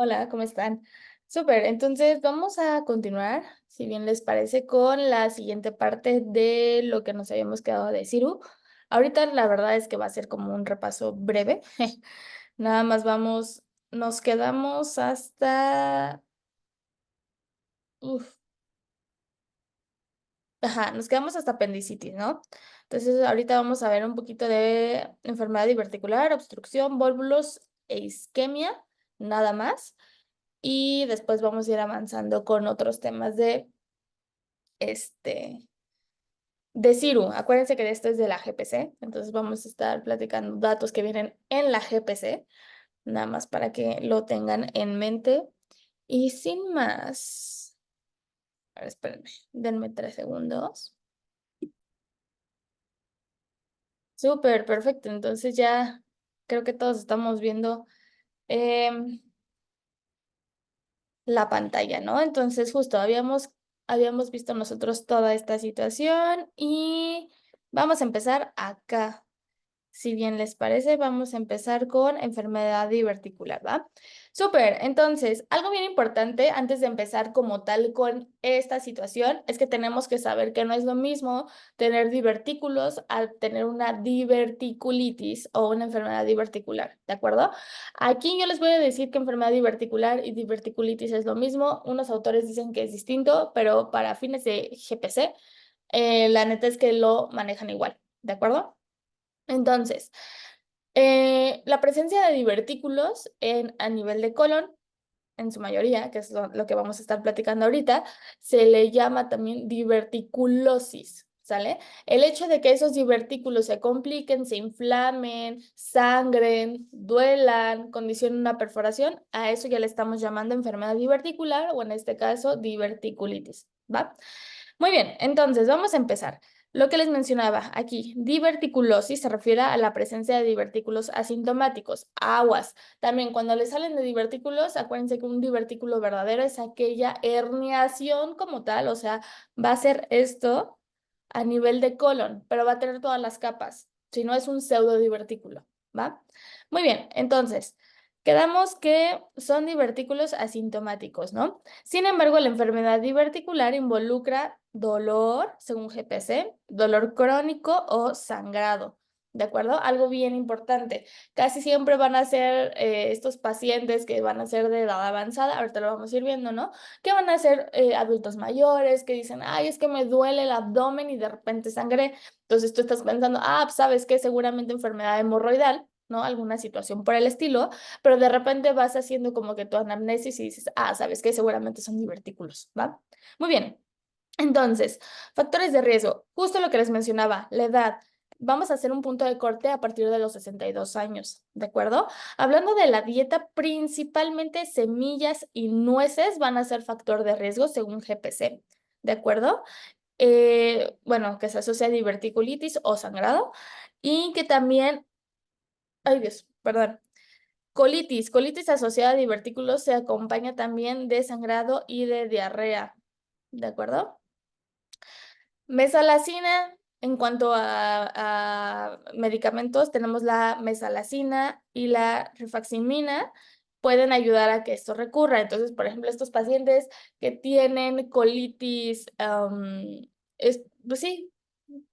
Hola, ¿cómo están? Súper, entonces vamos a continuar, si bien les parece, con la siguiente parte de lo que nos habíamos quedado de Ciru. Ahorita la verdad es que va a ser como un repaso breve. Nada más nos quedamos hasta... Uf, ajá, nos quedamos hasta apendicitis, ¿no? Entonces ahorita vamos a ver un poquito de enfermedad diverticular, obstrucción, válvulos e isquemia, nada más. Y después vamos a ir avanzando con otros temas este, de Ciru. Acuérdense que esto es de la GPC, entonces vamos a estar platicando datos que vienen en la GPC, nada más para que lo tengan en mente. Y sin más, a ver, espérenme, denme 3 segundos. Súper, perfecto. Entonces ya creo que todos estamos viendo em, la pantalla, ¿no? Entonces justo habíamos visto nosotros toda esta situación y vamos a empezar acá. Si bien les parece, vamos a empezar con enfermedad diverticular, ¿va? Súper, entonces, algo bien importante antes de empezar como tal con esta situación es que tenemos que saber que no es lo mismo tener divertículos a tener una diverticulitis o una enfermedad diverticular, ¿de acuerdo? Aquí yo les voy a decir que enfermedad diverticular y diverticulitis es lo mismo. Unos autores dicen que es distinto, pero para fines de GPC, la neta es que lo manejan igual, ¿de acuerdo? Entonces, la presencia de divertículos a nivel de colon, en su mayoría, que es lo que vamos a estar platicando ahorita, se le llama también diverticulosis, ¿sale? El hecho de que esos divertículos se compliquen, se inflamen, sangren, duelan, condicionen una perforación, a eso ya le estamos llamando enfermedad diverticular o en este caso diverticulitis, ¿va? Muy bien, entonces vamos a empezar. Lo que les mencionaba aquí, diverticulosis se refiere a la presencia de divertículos asintomáticos, aguas. También cuando les salen de divertículos, acuérdense que un divertículo verdadero es aquella herniación como tal, o sea, va a ser esto a nivel de colon, pero va a tener todas las capas, si no es un pseudodivertículo, ¿va? Muy bien, entonces, quedamos que son divertículos asintomáticos, ¿no? Sin embargo, la enfermedad diverticular involucra dolor, según GPC, dolor crónico o sangrado. ¿De acuerdo? Algo bien importante. Casi siempre van a ser estos pacientes que van a ser de edad avanzada, ahorita lo vamos a ir viendo, ¿no? Que van a ser adultos mayores que dicen, ay, es que me duele el abdomen y de repente sangré. Entonces tú estás pensando, ah, pues, ¿sabes qué? Seguramente enfermedad hemorroidal, ¿no? Alguna situación por el estilo, pero de repente vas haciendo como que tu anamnesis y dices, ah, ¿sabes qué? Seguramente son divertículos, ¿va? Muy bien. Entonces, factores de riesgo, justo lo que les mencionaba, la edad. Vamos a hacer un punto de corte a partir de los 62 años, ¿de acuerdo? Hablando de la dieta, principalmente semillas y nueces van a ser factor de riesgo según GPC, ¿de acuerdo? Bueno, que se asocia a diverticulitis o sangrado y que también, ay Dios, perdón, colitis asociada a divertículos se acompaña también de sangrado y de diarrea, ¿de acuerdo? Mesalacina, en cuanto a medicamentos, tenemos la mesalacina y la rifaximina, pueden ayudar a que esto recurra. Entonces, por ejemplo, estos pacientes que tienen colitis, pues sí,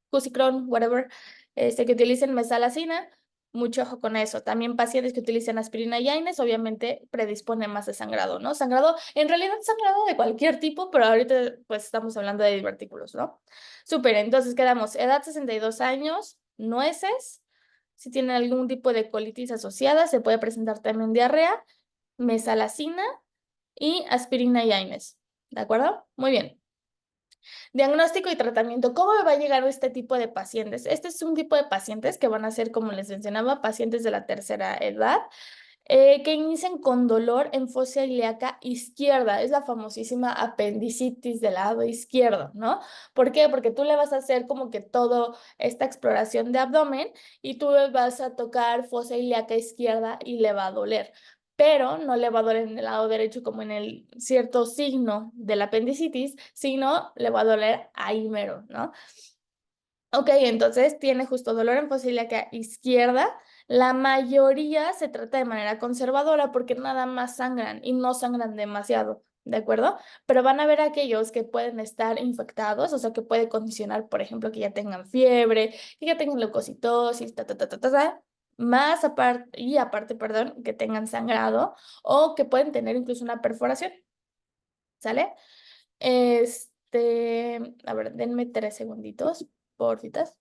Cusicron, whatever, que utilicen mesalacina, mucho ojo con eso. También pacientes que utilicen aspirina y AINES, obviamente predisponen más de sangrado, ¿no? Sangrado, en realidad sangrado de cualquier tipo, pero ahorita pues estamos hablando de divertículos, ¿no? Súper, entonces quedamos, edad 62 años, nueces, si tienen algún tipo de colitis asociada, se puede presentar también diarrea, mesalacina y aspirina y AINES, ¿de acuerdo? Muy bien. Diagnóstico y tratamiento. ¿Cómo me va a llegar este tipo de pacientes? Este es un tipo de pacientes que van a ser, como les mencionaba, pacientes de la tercera edad, que inician con dolor en fosa ilíaca izquierda. Es la famosísima apendicitis del lado izquierdo, ¿no? ¿Por qué? Porque tú le vas a hacer como que toda esta exploración de abdomen y tú vas a tocar fosa ilíaca izquierda y le va a doler, pero no le va a doler en el lado derecho como en el cierto signo de la apendicitis, sino le va a doler ahí mero, ¿no? Ok, entonces tiene justo dolor en fosa ilíaca izquierda. La mayoría se trata de manera conservadora porque nada más sangran y no sangran demasiado, ¿de acuerdo? Pero van a haber aquellos que pueden estar infectados, o sea, que puede condicionar, por ejemplo, que ya tengan fiebre, que ya tengan leucocitosis, más aparte, y aparte, perdón, que tengan sangrado o que pueden tener incluso una perforación, ¿sale? A ver, denme 3 segunditos, porfitas.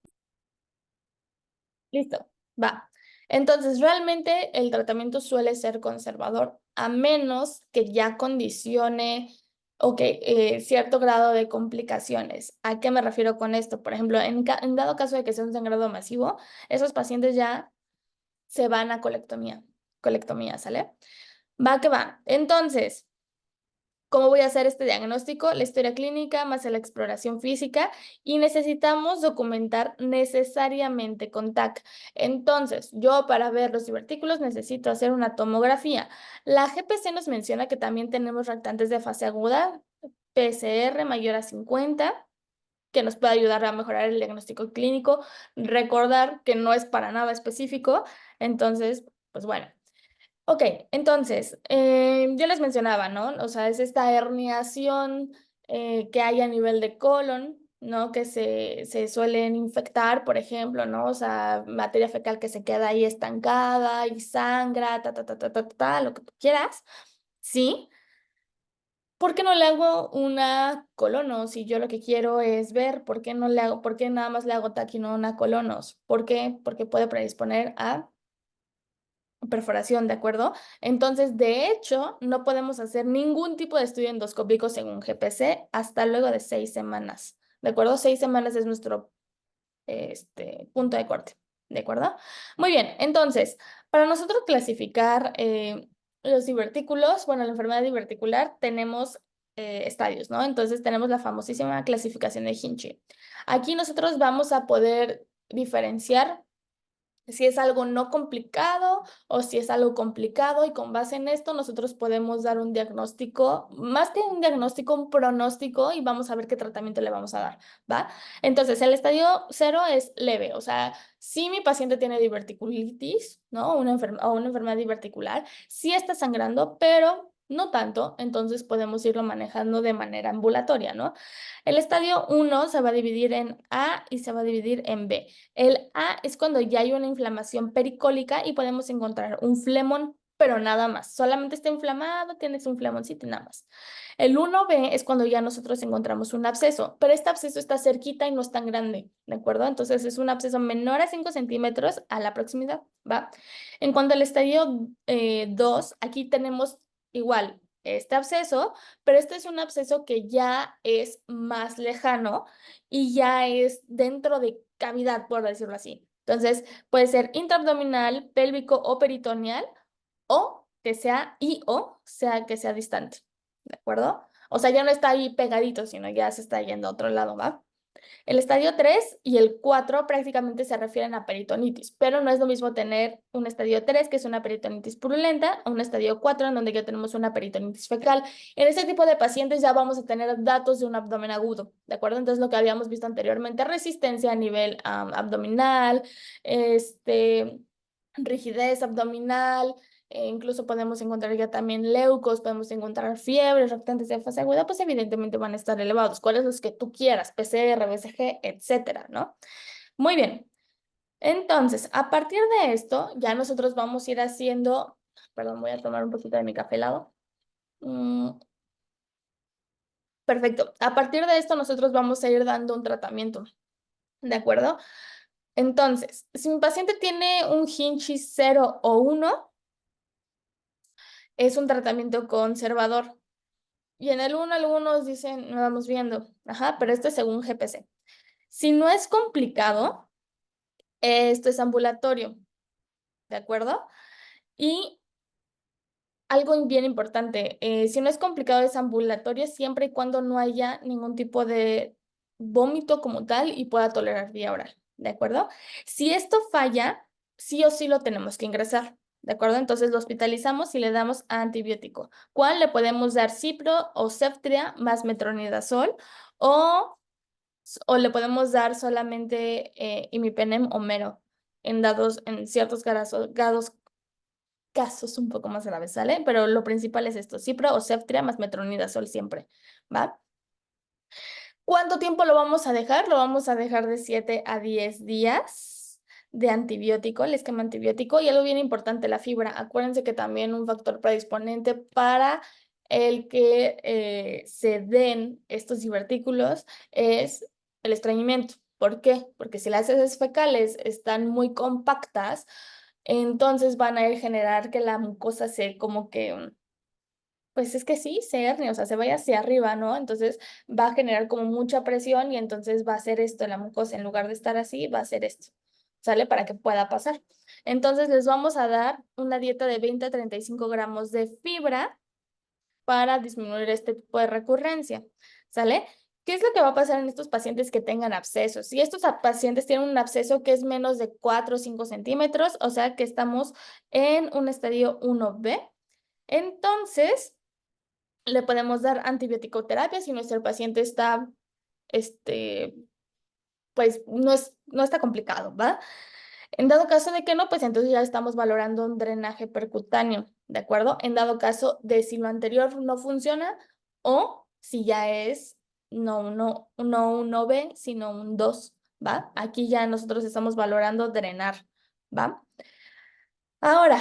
Listo, va. Entonces, realmente el tratamiento suele ser conservador, a menos que ya condicione, ok, cierto grado de complicaciones. ¿A qué me refiero con esto? Por ejemplo, en dado caso de que sea un sangrado masivo, esos pacientes ya se van a colectomía, ¿sale? Va que va. Entonces, ¿cómo voy a hacer este diagnóstico? La historia clínica más la exploración física y necesitamos documentar necesariamente con TAC. Entonces, yo para ver los divertículos necesito hacer una tomografía. La GPC nos menciona que también tenemos reactantes de fase aguda, PCR mayor a 50, que nos puede ayudar a mejorar el diagnóstico clínico. Recordar que no es para nada específico. Entonces, pues bueno. Ok, entonces, yo les mencionaba, ¿no? O sea, es esta herniación que hay a nivel de colon, ¿no? Que se suelen infectar, por ejemplo, ¿no? O sea, materia fecal que se queda ahí estancada y sangra, lo que tú quieras, ¿sí? ¿Por qué no le hago una colonos? Si yo lo que quiero es ver, ¿por qué no le hago, por qué nada más le hago TAC y no una colonos? ¿Por qué? Porque puede predisponer a perforación, ¿de acuerdo? Entonces, de hecho, no podemos hacer ningún tipo de estudio endoscópico según GPC hasta luego de 6 semanas, ¿de acuerdo? 6 semanas es nuestro punto de corte, ¿de acuerdo? Muy bien, entonces, para nosotros clasificar los divertículos, bueno, la enfermedad diverticular, tenemos estadios, ¿no? Entonces, tenemos la famosísima clasificación de Hinchey. Aquí nosotros vamos a poder diferenciar si es algo no complicado o si es algo complicado, y con base en esto nosotros podemos dar un diagnóstico, más que un diagnóstico, un pronóstico, y vamos a ver qué tratamiento le vamos a dar, ¿va? Entonces, el estadio 0 es leve, o sea, si mi paciente tiene diverticulitis, ¿no? O una enfermedad diverticular, sí está sangrando, pero no tanto, entonces podemos irlo manejando de manera ambulatoria, ¿no? El estadio 1 se va a dividir en A y se va a dividir en B. El A es cuando ya hay una inflamación pericólica y podemos encontrar un flemón, pero nada más. Solamente está inflamado, tienes un flemoncito y nada más. El 1B es cuando ya nosotros encontramos un absceso, pero este absceso está cerquita y no es tan grande, ¿de acuerdo? Entonces es un absceso menor a 5 centímetros a la proximidad, ¿va? En cuanto al estadio 2, aquí tenemos igual este absceso, pero este es un absceso que ya es más lejano y ya es dentro de cavidad, por decirlo así. Entonces, puede ser intraabdominal, pélvico o peritoneal, o que sea sea que sea distante, ¿de acuerdo? O sea, ya no está ahí pegadito, sino ya se está yendo a otro lado, ¿va? El estadio 3 y el 4 prácticamente se refieren a peritonitis, pero no es lo mismo tener un estadio 3, que es una peritonitis purulenta, o un estadio 4 en donde ya tenemos una peritonitis fecal. En este tipo de pacientes ya vamos a tener datos de un abdomen agudo, ¿de acuerdo? Entonces, lo que habíamos visto anteriormente, resistencia a nivel abdominal, este, rigidez abdominal, incluso podemos encontrar ya también leucos, podemos encontrar fiebres, reactantes de fase aguda, pues evidentemente van a estar elevados. ¿Cuáles los que tú quieras? PCR, BCG, etcétera, ¿no? Muy bien. Entonces, a partir de esto, ya nosotros vamos a ir haciendo, perdón, voy a tomar un poquito de mi café helado. Perfecto. A partir de esto, nosotros vamos a ir dando un tratamiento, ¿de acuerdo? Entonces, si mi paciente tiene un Hinchey 0 o 1, es un tratamiento conservador. Y en el 1 algunos dicen, no vamos viendo, ajá, pero esto es según GPC. Si no es complicado, esto es ambulatorio, ¿de acuerdo? Y algo bien importante, si no es complicado es ambulatorio siempre y cuando no haya ningún tipo de vómito como tal y pueda tolerar vía oral, ¿de acuerdo? Si esto falla, sí o sí lo tenemos que ingresar, ¿de acuerdo? Entonces lo hospitalizamos y le damos antibiótico. ¿Cuál? Le podemos dar cipro o Ceftria más metronidazol, o le podemos dar solamente imipenem o mero. en ciertos casos un poco más graves, ¿sale? Pero lo principal es esto, cipro o ceftria más metronidazol siempre, ¿va? ¿Cuánto tiempo lo vamos a dejar? Lo vamos a dejar de 7 a 10 días de antibiótico, el esquema antibiótico. Y algo bien importante, la fibra. Acuérdense que también un factor predisponente para el que se den estos divertículos es el estreñimiento. ¿Por qué? Porque si las heces fecales están muy compactas, entonces van a generar que la mucosa se como que pues es que sí, se herne, o sea, se vaya hacia arriba, ¿no? Entonces va a generar como mucha presión y entonces va a hacer esto, la mucosa, en lugar de estar así, va a hacer esto, ¿sale? Para que pueda pasar. Entonces les vamos a dar una dieta de 20 a 35 gramos de fibra para disminuir este tipo de recurrencia, ¿sale? ¿Qué es lo que va a pasar en estos pacientes que tengan abscesos? Si estos pacientes tienen un absceso que es menos de 4 o 5 centímetros, o sea que estamos en un estadio 1B, entonces le podemos dar antibiótico-terapia si nuestro paciente está, este, pues no está complicado, ¿va? En dado caso de que no, pues entonces ya estamos valorando un drenaje percutáneo, ¿de acuerdo? En dado caso de si lo anterior no funciona o si ya es no un B, sino un 2, ¿va? Aquí ya nosotros estamos valorando drenar, ¿va? Ahora,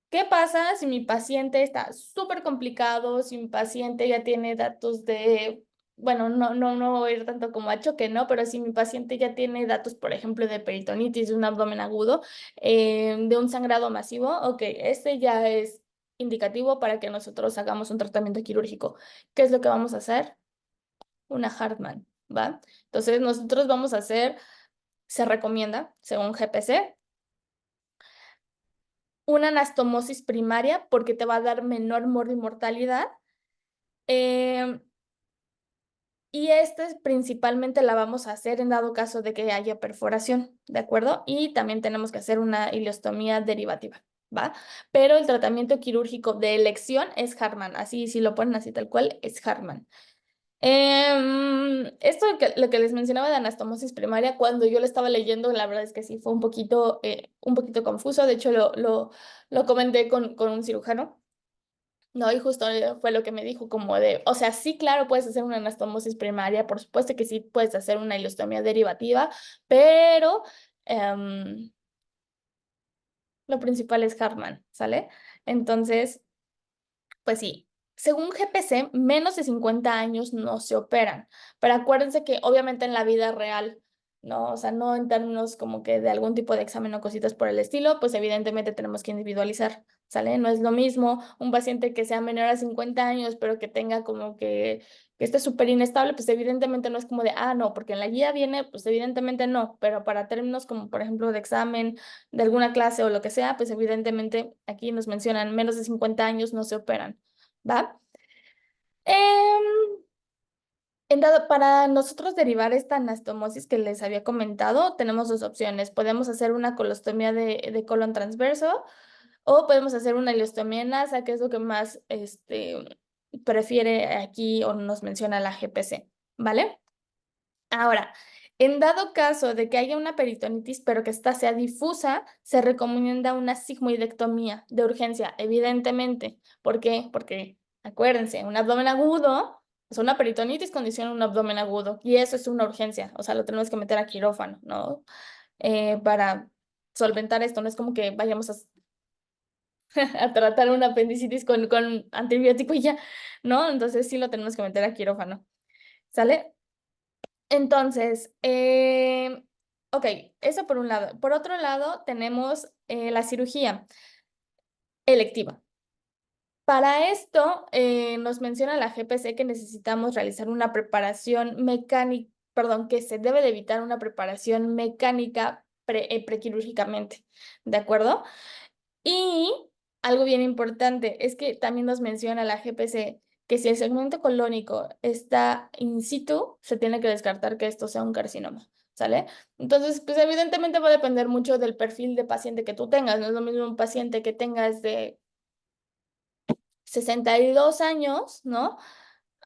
¿qué pasa si mi paciente está súper complicado, si mi paciente ya tiene datos de, bueno, no voy a ir tanto como a choque, ¿no? Pero si mi paciente ya tiene datos, por ejemplo, de peritonitis, de un abdomen agudo, de un sangrado masivo, ok, este ya es indicativo para que nosotros hagamos un tratamiento quirúrgico. ¿Qué es lo que vamos a hacer? Una Hartmann, ¿va? Entonces nosotros vamos a hacer, se recomienda, según GPC, una anastomosis primaria porque te va a dar menor mortalidad. Eh, y esta principalmente la vamos a hacer en dado caso de que haya perforación, ¿de acuerdo? Y también tenemos que hacer una ileostomía derivativa, ¿va? Pero el tratamiento quirúrgico de elección es Hartmann, así si lo ponen así tal cual, es Hartmann. Esto lo que les mencionaba de anastomosis primaria, cuando yo lo estaba leyendo, la verdad es que sí fue un poquito confuso. De hecho, lo comenté con un cirujano. No, y justo fue lo que me dijo, como de, o sea, sí, claro, puedes hacer una anastomosis primaria, por supuesto que sí puedes hacer una ileostomía derivativa, pero lo principal es Hartmann, ¿sale? Entonces, pues sí, según GPC, menos de 50 años no se operan, pero acuérdense que obviamente en la vida real, ¿no? O sea, no en términos como que de algún tipo de examen o cositas por el estilo, pues evidentemente tenemos que individualizar, ¿sale? No es lo mismo un paciente que sea menor a 50 años, pero que tenga como que esté súper inestable, pues evidentemente no es como de, ah, no, porque en la guía viene, pues evidentemente no, pero para términos como por ejemplo de examen, de alguna clase o lo que sea, pues evidentemente aquí nos mencionan menos de 50 años no se operan, ¿va? Em, para nosotros derivar esta anastomosis que les había comentado, tenemos dos opciones. Podemos hacer una colostomía de colon transverso o podemos hacer una ileostomía en NASA, que es lo que más prefiere aquí o nos menciona la GPC, ¿vale? Ahora, en dado caso de que haya una peritonitis, pero que ésta sea difusa, se recomienda una sigmoidectomía de urgencia, evidentemente. ¿Por qué? Porque, acuérdense, un abdomen agudo, o sea, una peritonitis condiciona un abdomen agudo, y eso es una urgencia, o sea, lo tenemos que meter a quirófano, ¿no? Para solventar esto, no es como que vayamos a tratar una apendicitis con antibiótico y ya, ¿no? Entonces sí lo tenemos que meter a quirófano, ¿sale? Entonces, ok, eso por un lado. Por otro lado, tenemos la cirugía electiva. Para esto, nos menciona la GPC que necesitamos realizar una preparación mecánica, perdón, que se debe de evitar una preparación mecánica prequirúrgicamente, ¿de acuerdo? Y algo bien importante es que también nos menciona la GPC que si el segmento colónico está in situ, se tiene que descartar que esto sea un carcinoma, ¿sale? Entonces, pues evidentemente va a depender mucho del perfil de paciente que tú tengas. No es lo mismo un paciente que tengas de 62 años, ¿no?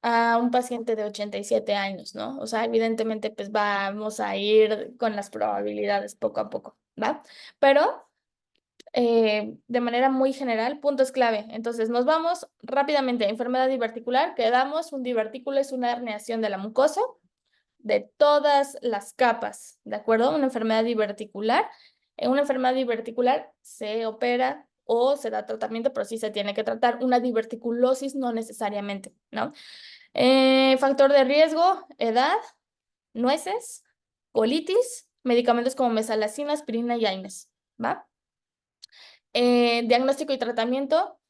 A un paciente de 87 años, ¿no? O sea, evidentemente, pues vamos a ir con las probabilidades poco a poco, ¿va? Pero de manera muy general, puntos clave. Entonces, nos vamos rápidamente a enfermedad diverticular. Quedamos, un divertículo es una herniación de la mucosa de todas las capas, ¿de acuerdo? Una enfermedad diverticular. En una enfermedad diverticular se opera o se da tratamiento, pero sí se tiene que tratar. Una diverticulosis no necesariamente, ¿no? Factor de riesgo, edad, nueces, colitis, medicamentos como mesalazina, aspirina y AINES, ¿va? Diagnóstico y tratamiento,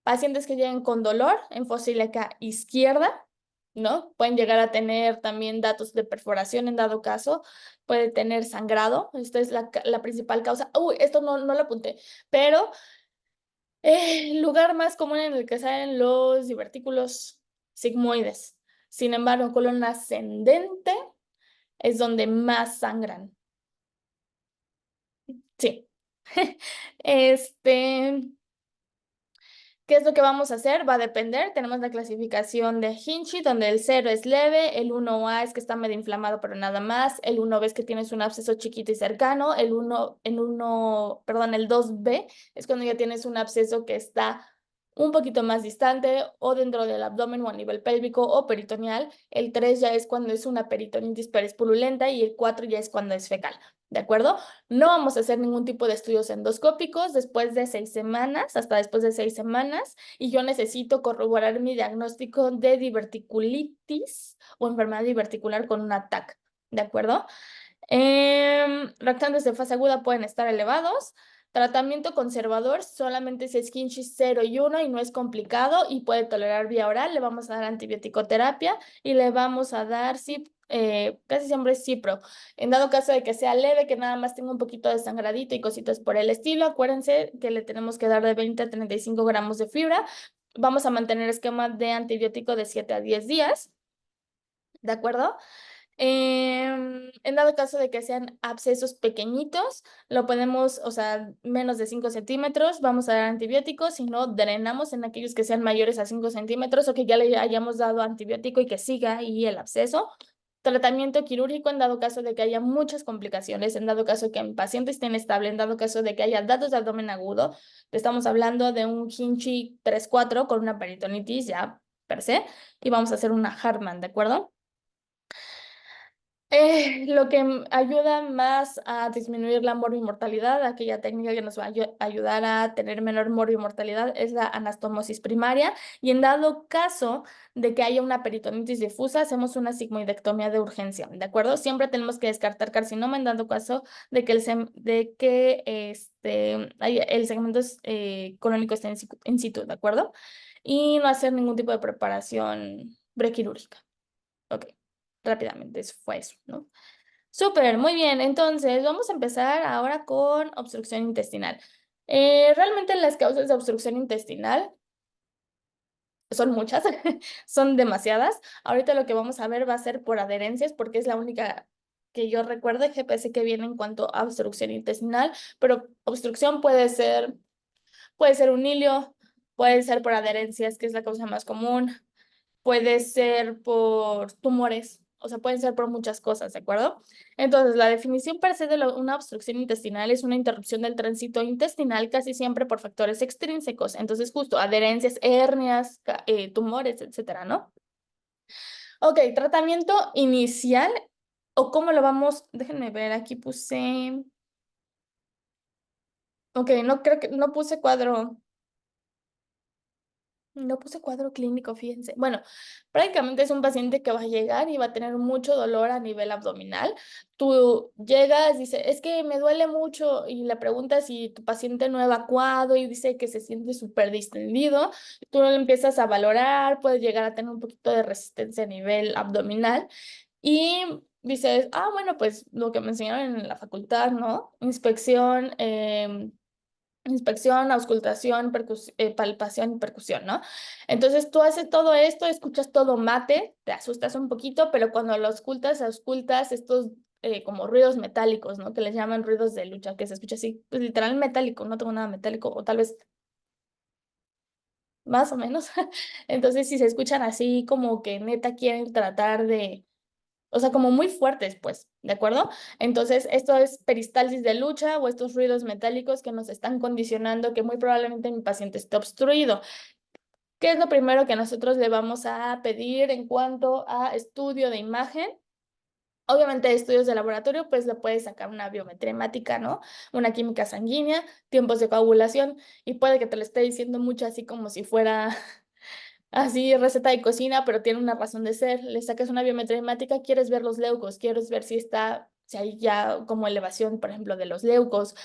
pacientes que lleguen con dolor en fosa ilíaca izquierda, ¿no? Pueden llegar a tener también datos de perforación en dado caso, puede tener sangrado, esta es la principal causa. Uy, esto no lo apunté, pero el lugar más común en el que salen los divertículos sigmoides. Sin embargo, colon ascendente es donde más sangran. Sí. Este, ¿Qué es lo que vamos a hacer? Va a depender. Tenemos la clasificación de Hinchey, donde el 0 es leve, el 1A es que está medio inflamado, pero nada más, el 1B es que tienes un absceso chiquito y cercano, el 2B es cuando ya tienes un absceso que está un poquito más distante o dentro del abdomen o a nivel pélvico o peritoneal. El 3 ya es cuando es una peritonitis purulenta y el 4 ya es cuando es fecal. ¿De acuerdo? No vamos a hacer ningún tipo de estudios endoscópicos después de 6 semanas, hasta después de 6 semanas, y yo necesito corroborar mi diagnóstico de diverticulitis o enfermedad diverticular con un ATAC, ¿de acuerdo? Reactantes de fase aguda pueden estar elevados. Tratamiento conservador solamente si es Hinchey 0 y 1 y no es complicado y puede tolerar vía oral. Le vamos a dar antibiótico terapia y le vamos a dar casi siempre cipro. En dado caso de que sea leve, que nada más tenga un poquito de sangradito y cositas por el estilo, acuérdense que le tenemos que dar de 20 a 35 gramos de fibra. Vamos a mantener esquema de antibiótico de 7 a 10 días. ¿De acuerdo? En dado caso de que sean abscesos pequeñitos, lo podemos, o sea, menos de 5 centímetros, vamos a dar antibióticos, si no, drenamos en aquellos que sean mayores a 5 centímetros o que ya le hayamos dado antibiótico y que siga ahí el absceso. Tratamiento quirúrgico en dado caso de que haya muchas complicaciones, en dado caso de que el paciente esté inestable, en dado caso de que haya datos de abdomen agudo, estamos hablando de un Hinchey 3-4 con una peritonitis ya per se, y vamos a hacer una Hartmann, ¿de acuerdo? Lo que ayuda más a disminuir la morbimortalidad, aquella técnica que nos va a ayudar a tener menor morbimortalidad es la anastomosis primaria y en dado caso de que haya una peritonitis difusa, hacemos una sigmoidectomía de urgencia, ¿de acuerdo? Siempre tenemos que descartar carcinoma en dado caso de que el segmento colónico esté in situ, ¿de acuerdo? Y no hacer ningún tipo de preparación prequirúrgica. Ok, rápidamente, eso fue eso, ¿no? Súper, muy bien. Entonces, vamos a empezar ahora con obstrucción intestinal. Realmente las causas de obstrucción intestinal son muchas, son demasiadas. Ahorita lo que vamos a ver va a ser por adherencias, porque es la única que yo recuerdo de GPS que viene en cuanto a obstrucción intestinal, pero obstrucción puede ser un hilio, puede ser por adherencias, que es la causa más común, puede ser por tumores, o sea, pueden ser por muchas cosas, ¿de acuerdo? Entonces, la definición per se de una obstrucción intestinal es una interrupción del tránsito intestinal casi siempre por factores extrínsecos. Entonces, justo adherencias, hernias, tumores, etcétera, ¿no? Ok, tratamiento inicial o cómo lo vamos, déjenme ver, aquí puse, ok, no creo que, no puse cuadro. No puse cuadro clínico, fíjense. Bueno, prácticamente es un paciente que va a llegar y va a tener mucho dolor a nivel abdominal. Tú llegas, dice, es que me duele mucho y le preguntas si tu paciente no ha evacuado y dice que se siente súper distendido. Tú lo empiezas a valorar, puedes llegar a tener un poquito de resistencia a nivel abdominal y dices, ah, bueno, pues lo que me enseñaron en la facultad, ¿no? Inspección, auscultación, palpación y percusión, ¿no? Entonces tú haces todo esto, escuchas todo mate, te asustas un poquito, pero cuando lo auscultas estos como ruidos metálicos, ¿no? Que les llaman ruidos de lucha, que se escucha así, pues literal metálico, no tengo nada metálico, o tal vez más o menos. Entonces si se escuchan así como que neta quieren tratar o sea, como muy fuertes, pues, ¿de acuerdo? Entonces, esto es peristalsis de lucha o estos ruidos metálicos que nos están condicionando que muy probablemente mi paciente esté obstruido. ¿Qué es lo primero que nosotros le vamos a pedir en cuanto a estudio de imagen? Obviamente, estudios de laboratorio, pues le puedes sacar una biometría hemática, ¿no? Una química sanguínea, tiempos de coagulación, y puede que te lo esté diciendo mucho así como si fuera así receta de cocina, pero tiene una razón de ser. Le sacas una biometría hemática, quieres ver los leucos, quieres ver si está, si hay ya como elevación, por ejemplo, de los leucos.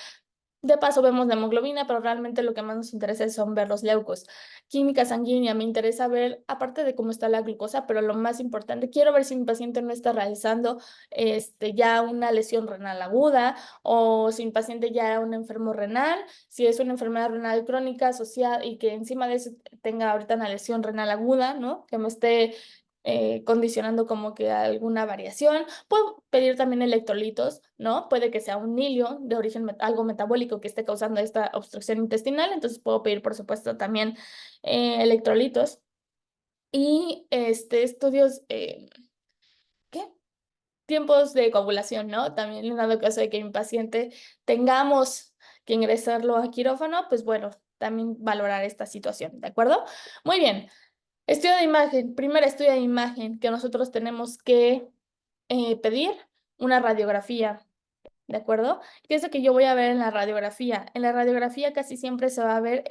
De paso vemos la hemoglobina, pero realmente lo que más nos interesa son ver los leucos. Química sanguínea, me interesa ver, aparte de cómo está la glucosa, pero lo más importante, quiero ver si mi paciente no está realizando ya una lesión renal aguda o si mi paciente ya era un enfermo renal, si es una enfermedad renal crónica asociada y que encima de eso tenga ahorita una lesión renal aguda, ¿no? Que me esté condicionando como que alguna variación. Puedo pedir también electrolitos, ¿no? Puede que sea un hilio de origen algo metabólico que esté causando esta obstrucción intestinal, entonces puedo pedir, por supuesto, también electrolitos y estudios, ¿qué? Tiempos de coagulación, ¿no? También en dado caso de que mi paciente tengamos que ingresarlo a quirófano, pues bueno, también valorar esta situación, ¿de acuerdo? Muy bien. Estudio de imagen, primer estudio de imagen que nosotros tenemos que pedir una radiografía, ¿de acuerdo? ¿Qué es lo que yo voy a ver en la radiografía? En la radiografía casi siempre se va a ver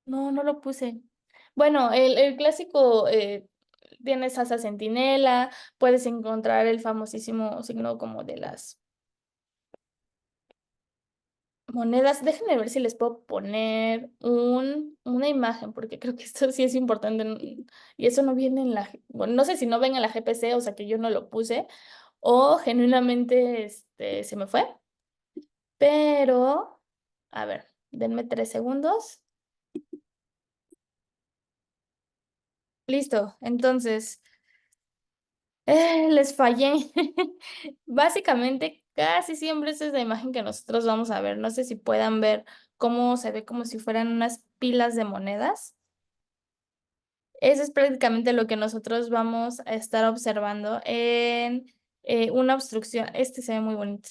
no, no lo puse. Bueno, el clásico tienes asa centinela, puedes encontrar el famosísimo signo como de las monedas. Déjenme ver si les puedo poner una imagen, porque creo que esto sí es importante. Y eso no viene en bueno, no sé si no ven en la GPC, o sea que yo no lo puse, o genuinamente se me fue. Pero, a ver, denme 3 segundos. Listo, entonces, les fallé. Básicamente, casi siempre esa es la imagen que nosotros vamos a ver. No sé si puedan ver cómo se ve como si fueran unas pilas de monedas. Eso es prácticamente lo que nosotros vamos a estar observando en una obstrucción. Este se ve muy bonito.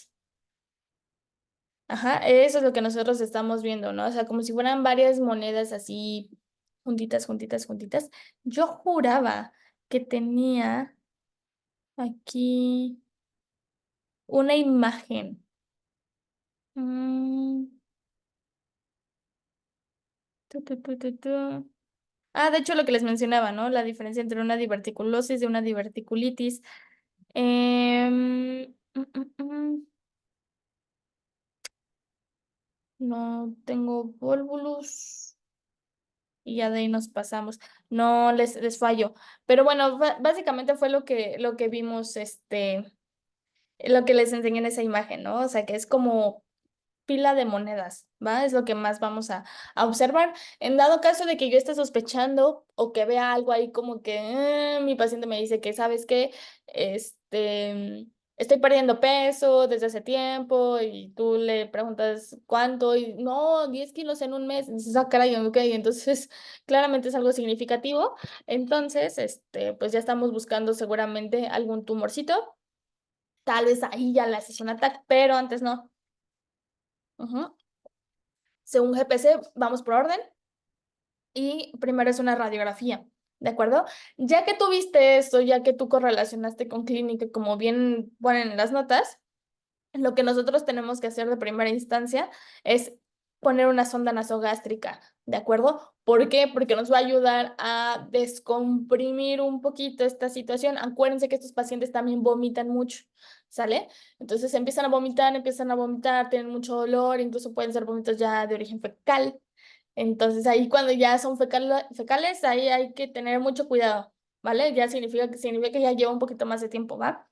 Ajá, eso es lo que nosotros estamos viendo, ¿no? O sea, como si fueran varias monedas así juntitas, juntitas, juntitas. Yo juraba que tenía aquí una imagen. Mm, tu. De hecho, lo que les mencionaba, ¿no? La diferencia entre una diverticulosis y una diverticulitis. No tengo volvulus y ya de ahí nos pasamos. No les fallo. Pero bueno, básicamente fue lo que vimos, lo que les enseñé en esa imagen, ¿no? O sea, que es como pila de monedas, ¿va? Es lo que más vamos a observar. En dado caso de que yo esté sospechando o que vea algo ahí como que mi paciente me dice que, ¿sabes qué? Estoy perdiendo peso desde hace tiempo y tú le preguntas cuánto y no, 10 kilos en un mes. Y dices, caray, ok, entonces claramente es algo significativo. Entonces, pues ya estamos buscando seguramente algún tumorcito. Tal vez ahí ya le haces un ataque, pero antes no. Ujú. Según GPC, vamos por orden y primero es una radiografía, ¿de acuerdo? Ya que tú viste esto, ya que tú correlacionaste con clínica, como bien ponen en las notas, lo que nosotros tenemos que hacer de primera instancia es poner una sonda nasogástrica, ¿de acuerdo? ¿Por qué? Porque nos va a ayudar a descomprimir un poquito esta situación. Acuérdense que estos pacientes también vomitan mucho, ¿sale? Entonces empiezan a vomitar, tienen mucho dolor, incluso pueden ser vómitos ya de origen fecal. Entonces ahí cuando ya son fecales, ahí hay que tener mucho cuidado, ¿vale? Ya significa que ya lleva un poquito más de tiempo, ¿va?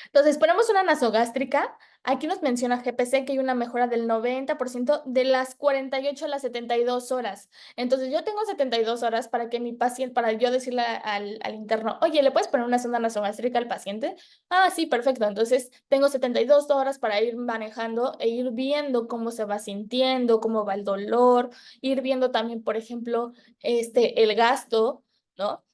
Entonces, ponemos una nasogástrica. Aquí nos menciona GPC que hay una mejora del 90% de las 48 a las 72 horas. Entonces, yo tengo 72 horas para que mi paciente, para yo decirle al interno, oye, ¿le puedes poner una sonda nasogástrica al paciente? Ah, sí, perfecto. Entonces, tengo 72 horas para ir manejando e ir viendo cómo se va sintiendo, cómo va el dolor, ir viendo también, por ejemplo, el gasto, ¿no?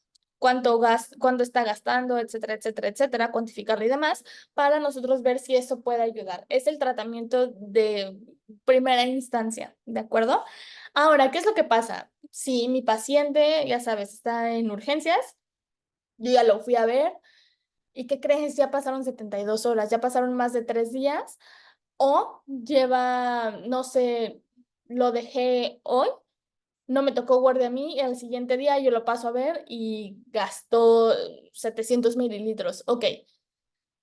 cuánto está gastando, etcétera, etcétera, etcétera, cuantificarlo y demás, para nosotros ver si eso puede ayudar. Es el tratamiento de primera instancia, ¿de acuerdo? Ahora, ¿qué es lo que pasa? Si mi paciente, ya sabes, está en urgencias, yo ya lo fui a ver, ¿y qué crees? Ya pasaron 72 horas, ya pasaron más de 3 días, o lleva, no sé, lo dejé hoy, no me tocó guardia a mí, y al siguiente día yo lo paso a ver y gastó 700 mililitros. Ok,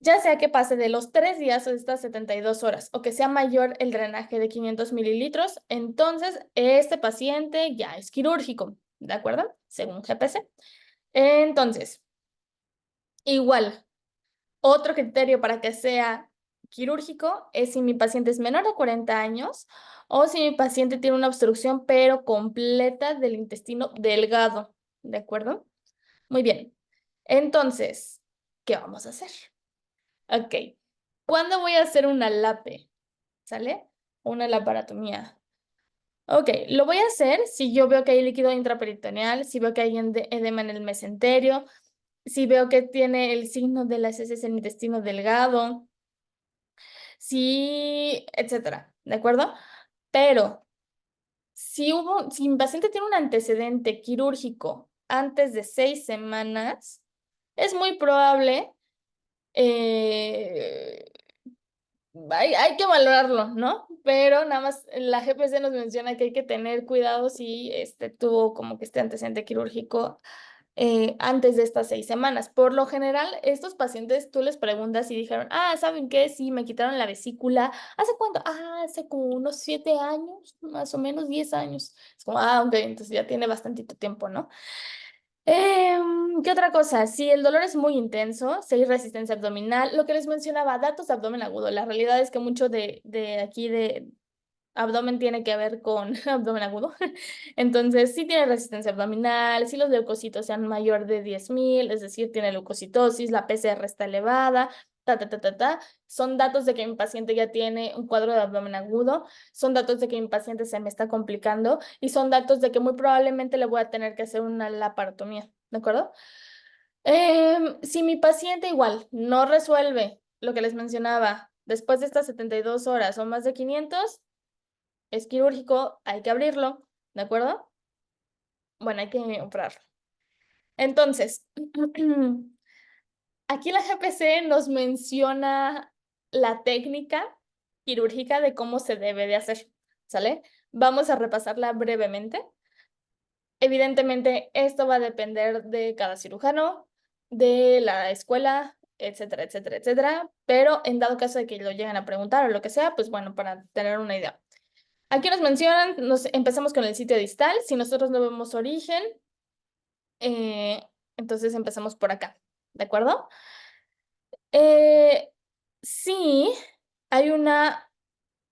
ya sea que pase de los 3 días o de estas 72 horas o que sea mayor el drenaje de 500 mililitros, entonces este paciente ya es quirúrgico, ¿de acuerdo? Según GPC. Entonces, igual, otro criterio para que sea quirúrgico es si mi paciente es menor de 40 años o si mi paciente tiene una obstrucción pero completa del intestino delgado, ¿de acuerdo? Muy bien. Entonces, ¿qué vamos a hacer? Ok. ¿Cuándo voy a hacer una LAPE? ¿Sale? Una laparotomía. Ok, lo voy a hacer si yo veo que hay líquido intraperitoneal, si veo que hay edema en el mesenterio, si veo que tiene el signo de las heces en el intestino delgado, sí, etcétera, ¿de acuerdo? Pero si mi paciente tiene un antecedente quirúrgico antes de 6 semanas, es muy probable, eh, hay que valorarlo, ¿no? Pero nada más la GPC nos menciona que hay que tener cuidado si tuvo como que este antecedente quirúrgico antes de estas 6 semanas. Por lo general, estos pacientes tú les preguntas y dijeron, ¿saben qué? Sí, me quitaron la vesícula. ¿Hace cuánto? Hace como unos 7 años, más o menos 10 años. Es como, ok, entonces ya tiene bastantito tiempo, ¿no? ¿Qué otra cosa? Si el dolor es muy intenso, si hay resistencia abdominal, lo que les mencionaba, datos de abdomen agudo. La realidad es que mucho de aquí de abdomen tiene que ver con abdomen agudo. Entonces, si tiene resistencia abdominal, si los leucocitos sean mayor de 10,000, es decir, tiene leucocitosis, la PCR está elevada, son datos de que mi paciente ya tiene un cuadro de abdomen agudo, son datos de que mi paciente se me está complicando y son datos de que muy probablemente le voy a tener que hacer una laparotomía, ¿de acuerdo? Si mi paciente igual no resuelve lo que les mencionaba, después de estas 72 horas o más de 500, es quirúrgico, hay que abrirlo, ¿de acuerdo? Bueno, hay que operarlo. Entonces, aquí la GPC nos menciona la técnica quirúrgica de cómo se debe de hacer, ¿sale? Vamos a repasarla brevemente. Evidentemente, esto va a depender de cada cirujano, de la escuela, etcétera, etcétera, etcétera, pero en dado caso de que lo lleguen a preguntar o lo que sea, pues bueno, para tener una idea. Aquí nos mencionan, empezamos con el sitio distal. Si nosotros no vemos origen, eh, entonces empezamos por acá, ¿de acuerdo? Sí, hay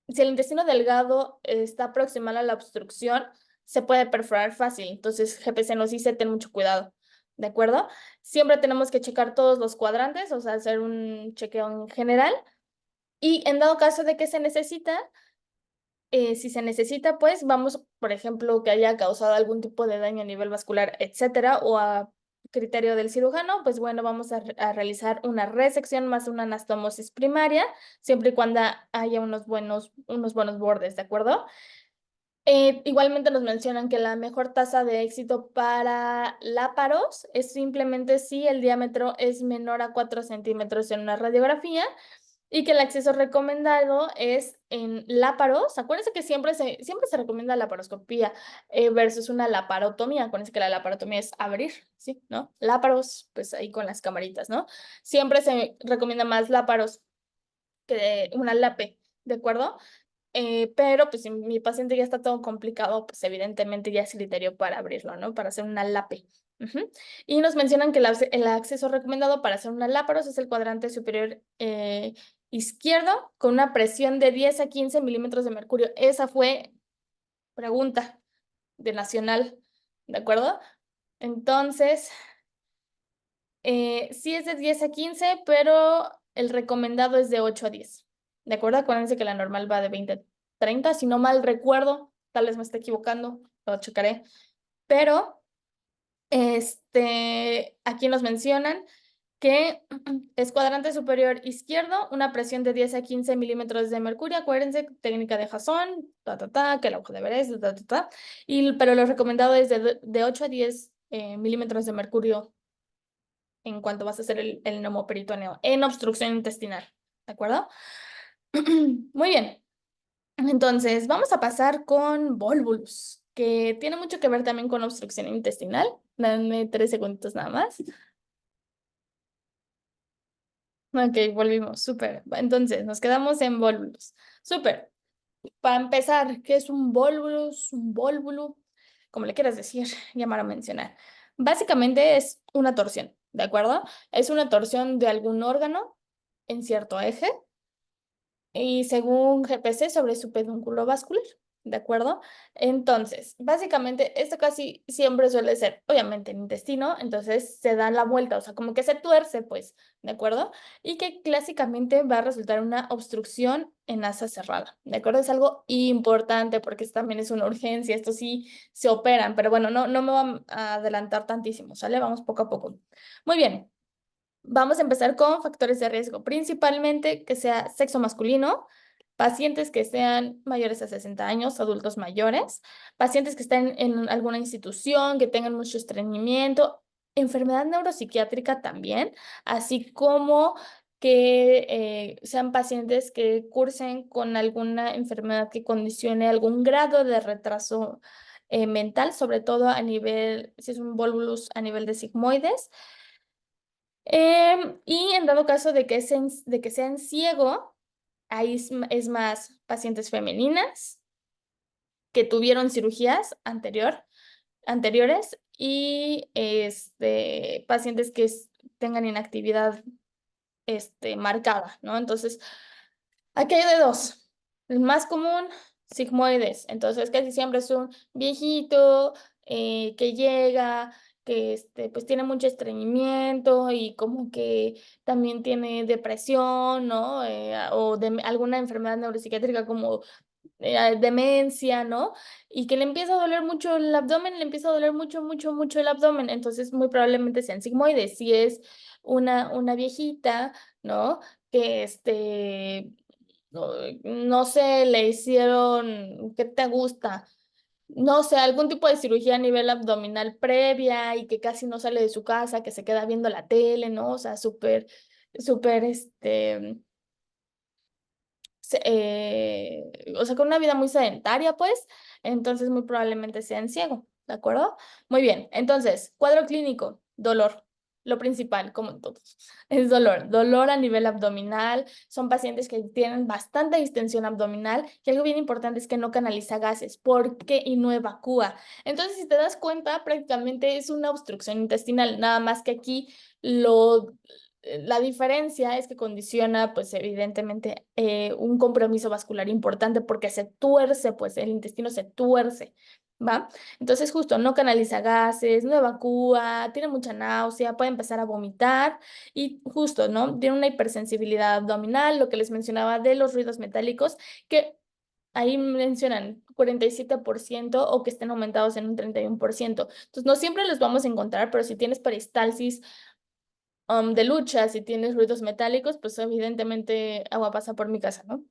si el intestino delgado está proximal a la obstrucción, se puede perforar fácil. Entonces, GPC nos dice, ten mucho cuidado, ¿de acuerdo? Siempre tenemos que checar todos los cuadrantes, o sea, hacer un chequeo en general. Y en dado caso de que se necesita, si se necesita, pues vamos, por ejemplo, que haya causado algún tipo de daño a nivel vascular, etcétera, o a criterio del cirujano, pues bueno, vamos a realizar una resección más una anastomosis primaria, siempre y cuando haya unos buenos bordes, ¿de acuerdo? Igualmente nos mencionan que la mejor tasa de éxito para láparos es simplemente si el diámetro es menor a 4 centímetros en una radiografía y que el acceso recomendado es en láparos. Acuérdense que siempre se recomienda laparoscopía versus una laparotomía. Acuérdense que la laparotomía es abrir, ¿sí? ¿No? Láparos, pues ahí con las camaritas, ¿no? Siempre se recomienda más láparos que una lape, ¿de acuerdo? Pero pues si mi paciente ya está todo complicado, pues evidentemente ya es criterio para abrirlo, ¿no? Para hacer una LAPE. Y nos mencionan que el acceso recomendado para hacer una láparos es el cuadrante superior izquierdo con una presión de 10 a 15 milímetros de mercurio. Esa fue pregunta de Nacional, ¿de acuerdo? Entonces, sí es de 10 a 15, pero el recomendado es de 8 a 10. ¿De acuerdo? Acuérdense que la normal va de 20 a 30, si no mal recuerdo, tal vez me esté equivocando, lo checaré. Pero Aquí nos mencionan que es cuadrante superior izquierdo, una presión de 10 a 15 milímetros de mercurio. Acuérdense, técnica de Jason, que el ojo de Everest, pero lo recomendado es de 8 a 10 milímetros de mercurio en cuanto vas a hacer el neumoperitoneo en obstrucción intestinal. ¿De acuerdo? Muy bien. Entonces, vamos a pasar con volvulus, que tiene mucho que ver también con obstrucción intestinal. Dame 3 segunditos nada más. Ok, volvimos, súper. Entonces, nos quedamos en volvulus. Súper. Para empezar, ¿qué es un volvulus? Un volvulo, como le quieras decir, llamar o mencionar. Básicamente es una torsión, ¿de acuerdo? Es una torsión de algún órgano en cierto eje y según GPC sobre su pedúnculo vascular, ¿de acuerdo? Entonces, básicamente esto casi siempre suele ser, obviamente, en intestino, entonces se da la vuelta, o sea, como que se tuerce, pues, ¿de acuerdo? Y que clásicamente va a resultar una obstrucción en asa cerrada, ¿de acuerdo? Es algo importante porque esto también es una urgencia, esto sí se operan, pero bueno, no me voy a adelantar tantísimo, ¿sale? Vamos poco a poco. Muy bien. Vamos a empezar con factores de riesgo, principalmente que sea sexo masculino, pacientes que sean mayores a 60 años, adultos mayores, pacientes que estén en alguna institución, que tengan mucho estreñimiento, enfermedad neuropsiquiátrica también, así como que sean pacientes que cursen con alguna enfermedad que condicione algún grado de retraso mental, sobre todo a nivel, si es un volvulus a nivel de sigmoides. Y en dado caso de que sean ciego, ahí es más pacientes femeninas que tuvieron cirugías anteriores y pacientes que tengan inactividad marcada, ¿no? Entonces, aquí hay de dos. El más común, sigmoides. Entonces, casi siempre es un viejito que llega, que pues tiene mucho estreñimiento y como que también tiene depresión, ¿no? O alguna enfermedad neuropsiquiátrica como demencia, ¿no? Y que le empieza a doler mucho el abdomen, le empieza a doler mucho, mucho, mucho el abdomen. Entonces, muy probablemente sean sigmoides. Si es una viejita, ¿no? Que no, no sé, le hicieron, ¿qué te gusta? No sé, algún tipo de cirugía a nivel abdominal previa y que casi no sale de su casa, que se queda viendo la tele, ¿no? O sea, súper, súper, o sea, con una vida muy sedentaria, pues, entonces muy probablemente sean ciego, ¿de acuerdo? Muy bien, entonces, cuadro clínico, dolor. Lo principal, como en todos, es dolor. Dolor a nivel abdominal. Son pacientes que tienen bastante distensión abdominal y algo bien importante es que no canaliza gases. ¿Por qué? Y no evacúa. Entonces, si te das cuenta, prácticamente es una obstrucción intestinal, nada más que aquí lo la diferencia es que condiciona, pues evidentemente, un compromiso vascular importante porque se tuerce, pues el intestino se tuerce, ¿va? Entonces justo no canaliza gases, no evacúa, tiene mucha náusea, puede empezar a vomitar y justo, ¿no? Tiene una hipersensibilidad abdominal, lo que les mencionaba de los ruidos metálicos, que ahí mencionan 47% o que estén aumentados en un 31%. Entonces no siempre los vamos a encontrar, pero si tienes peristalsis de lucha, si tienes ruidos metálicos, pues evidentemente agua pasa por mi casa, ¿no?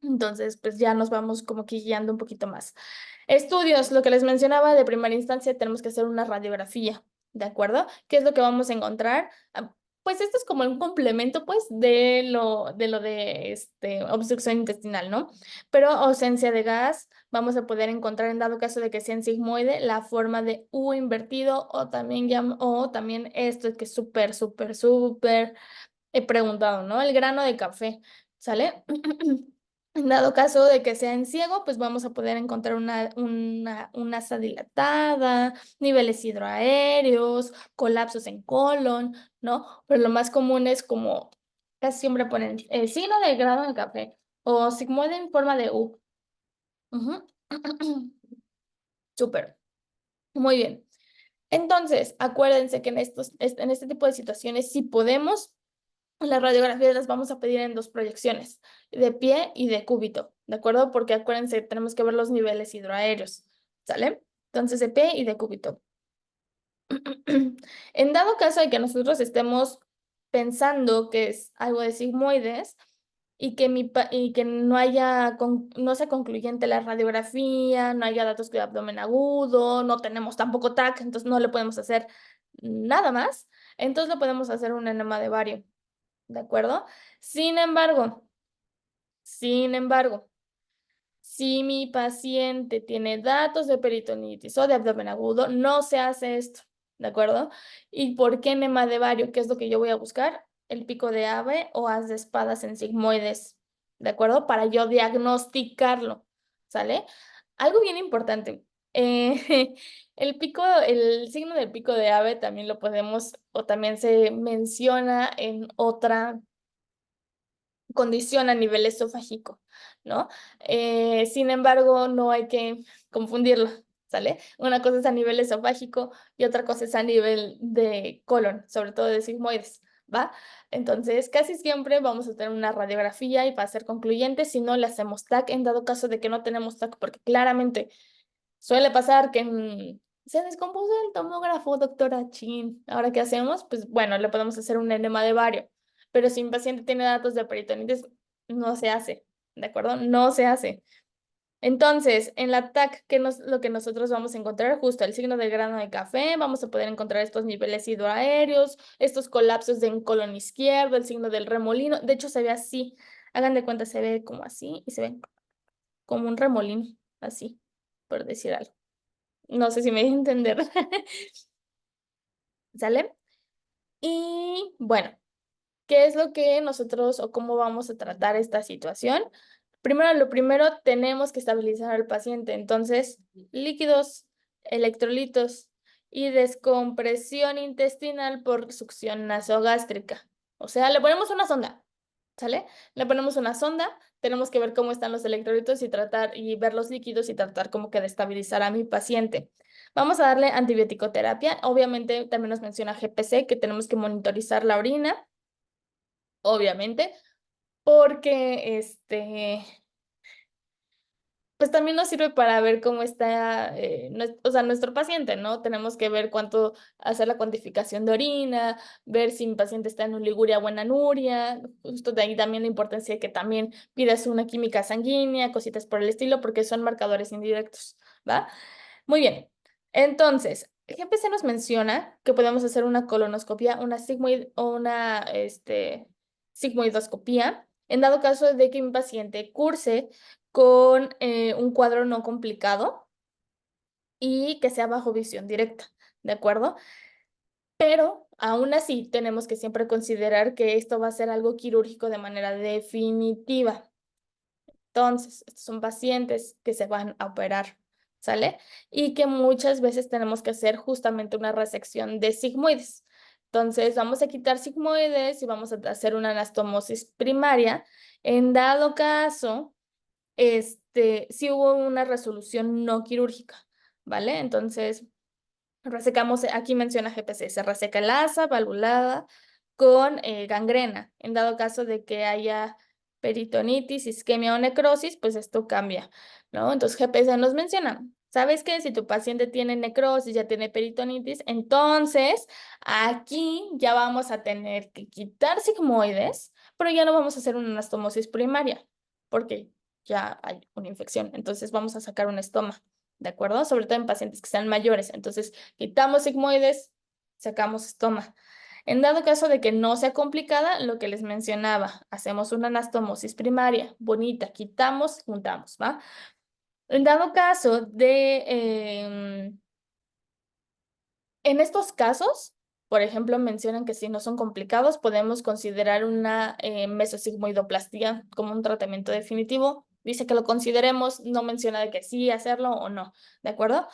Entonces, pues ya nos vamos como que guiando un poquito más. Estudios, lo que les mencionaba de primera instancia, tenemos que hacer una radiografía, ¿de acuerdo? ¿Qué es lo que vamos a encontrar? Pues esto es como un complemento, pues, de obstrucción intestinal, ¿no? Pero ausencia de gas, vamos a poder encontrar, en dado caso de que sea en sigmoide, la forma de U invertido o también esto que es súper, súper, súper he preguntado, ¿no? El grano de café, ¿sale? En dado caso de que sea en ciego, pues vamos a poder encontrar una asa dilatada, niveles hidroaéreos, colapsos en colon, ¿no? Pero lo más común es como casi siempre ponen signo de grano de café o sigmoide en forma de U. Ujú. Súper, muy bien. Entonces, acuérdense que en este tipo de situaciones, si podemos, las radiografías las vamos a pedir en dos proyecciones, de pie y de cúbito, ¿de acuerdo? Porque acuérdense, tenemos que ver los niveles hidroaéreos, ¿sale? Entonces, de pie y de cúbito. En dado caso de que nosotros estemos pensando que es algo de sigmoides y que, y que no sea concluyente la radiografía, no haya datos de abdomen agudo, no tenemos tampoco TAC, entonces no le podemos hacer nada más, entonces le podemos hacer un enema de bario, ¿de acuerdo? Sin embargo, sin embargo, si mi paciente tiene datos de peritonitis o de abdomen agudo, no se hace esto, ¿de acuerdo? ¿Y por qué enema de bario? ¿Qué es lo que yo voy a buscar? El pico de ave o haz de espadas en sigmoides, ¿de acuerdo? Para yo diagnosticarlo, ¿sale? Algo bien importante. El signo del pico de ave también lo podemos, o también se menciona en otra condición a nivel esofágico, ¿no? Sin embargo, no hay que confundirlo, ¿sale? Una cosa es a nivel esofágico y otra cosa es a nivel de colon, sobre todo de sigmoides, ¿va? Entonces, casi siempre vamos a tener una radiografía y va a ser concluyente si no le hacemos TAC en dado caso de que no tenemos TAC, porque claramente suele pasar que se descompuso el tomógrafo, doctora Chin. ¿Ahora qué hacemos? Pues bueno, le podemos hacer un enema de bario. Pero si un paciente tiene datos de peritonitis, no se hace. ¿De acuerdo? No se hace. Entonces, en la TAC, lo que nosotros vamos a encontrar? Justo el signo del grano de café, vamos a poder encontrar estos niveles hidroaéreos, estos colapsos en colon izquierdo, el signo del remolino. De hecho, se ve así. Hagan de cuenta, se ve como así y se ve como un remolino, así, por decir algo. No sé si me di a entender. ¿Sale? Y bueno, ¿qué es lo que nosotros o cómo vamos a tratar esta situación? Primero, lo primero, tenemos que estabilizar al paciente. Entonces, líquidos, electrolitos y descompresión intestinal por succión nasogástrica. O sea, le ponemos una sonda. ¿Sale? Le ponemos una sonda, tenemos que ver cómo están los electrolitos y tratar y ver los líquidos y tratar como que de estabilizar a mi paciente. Vamos a darle antibiótico-terapia. Obviamente también nos menciona GPC, que tenemos que monitorizar la orina, obviamente, porque pues también nos sirve para ver cómo está, o sea, nuestro paciente, ¿no? Tenemos que ver cuánto, hacer la cuantificación de orina, ver si mi paciente está en oliguria o en anuria, justo de ahí también la importancia de que también pidas una química sanguínea, cositas por el estilo, porque son marcadores indirectos, ¿va? Muy bien. Entonces, GPC nos menciona que podemos hacer una colonoscopia, una sigmoid o una, sigmoidoscopía, en dado caso de que mi paciente curse con un cuadro no complicado y que sea bajo visión directa, ¿de acuerdo? Pero aún así tenemos que siempre considerar que esto va a ser algo quirúrgico de manera definitiva. Entonces, estos son pacientes que se van a operar, ¿sale? Y que muchas veces tenemos que hacer justamente una resección de sigmoides. Entonces, vamos a quitar sigmoides y vamos a hacer una anastomosis primaria. En dado caso sí hubo una resolución no quirúrgica, ¿vale? Entonces, resecamos, aquí menciona GPC, se reseca el asa valvulada con gangrena. En dado caso de que haya peritonitis, isquemia o necrosis, pues esto cambia, ¿no? Entonces, GPC nos menciona, ¿sabes qué? Si tu paciente tiene necrosis, ya tiene peritonitis, entonces aquí ya vamos a tener que quitar sigmoides, pero ya no vamos a hacer una anastomosis primaria, porque ya hay una infección. Entonces, vamos a sacar un estoma. ¿De acuerdo? Sobre todo en pacientes que sean mayores. Entonces, quitamos sigmoides, sacamos estoma. En dado caso de que no sea complicada, lo que les mencionaba, hacemos una anastomosis primaria, bonita, quitamos, juntamos, ¿va? En dado caso en estos casos, por ejemplo, mencionan que si no son complicados, podemos considerar una mesosigmoidoplastia como un tratamiento definitivo. Dice que lo consideremos, no menciona de que sí hacerlo o no, ¿de acuerdo?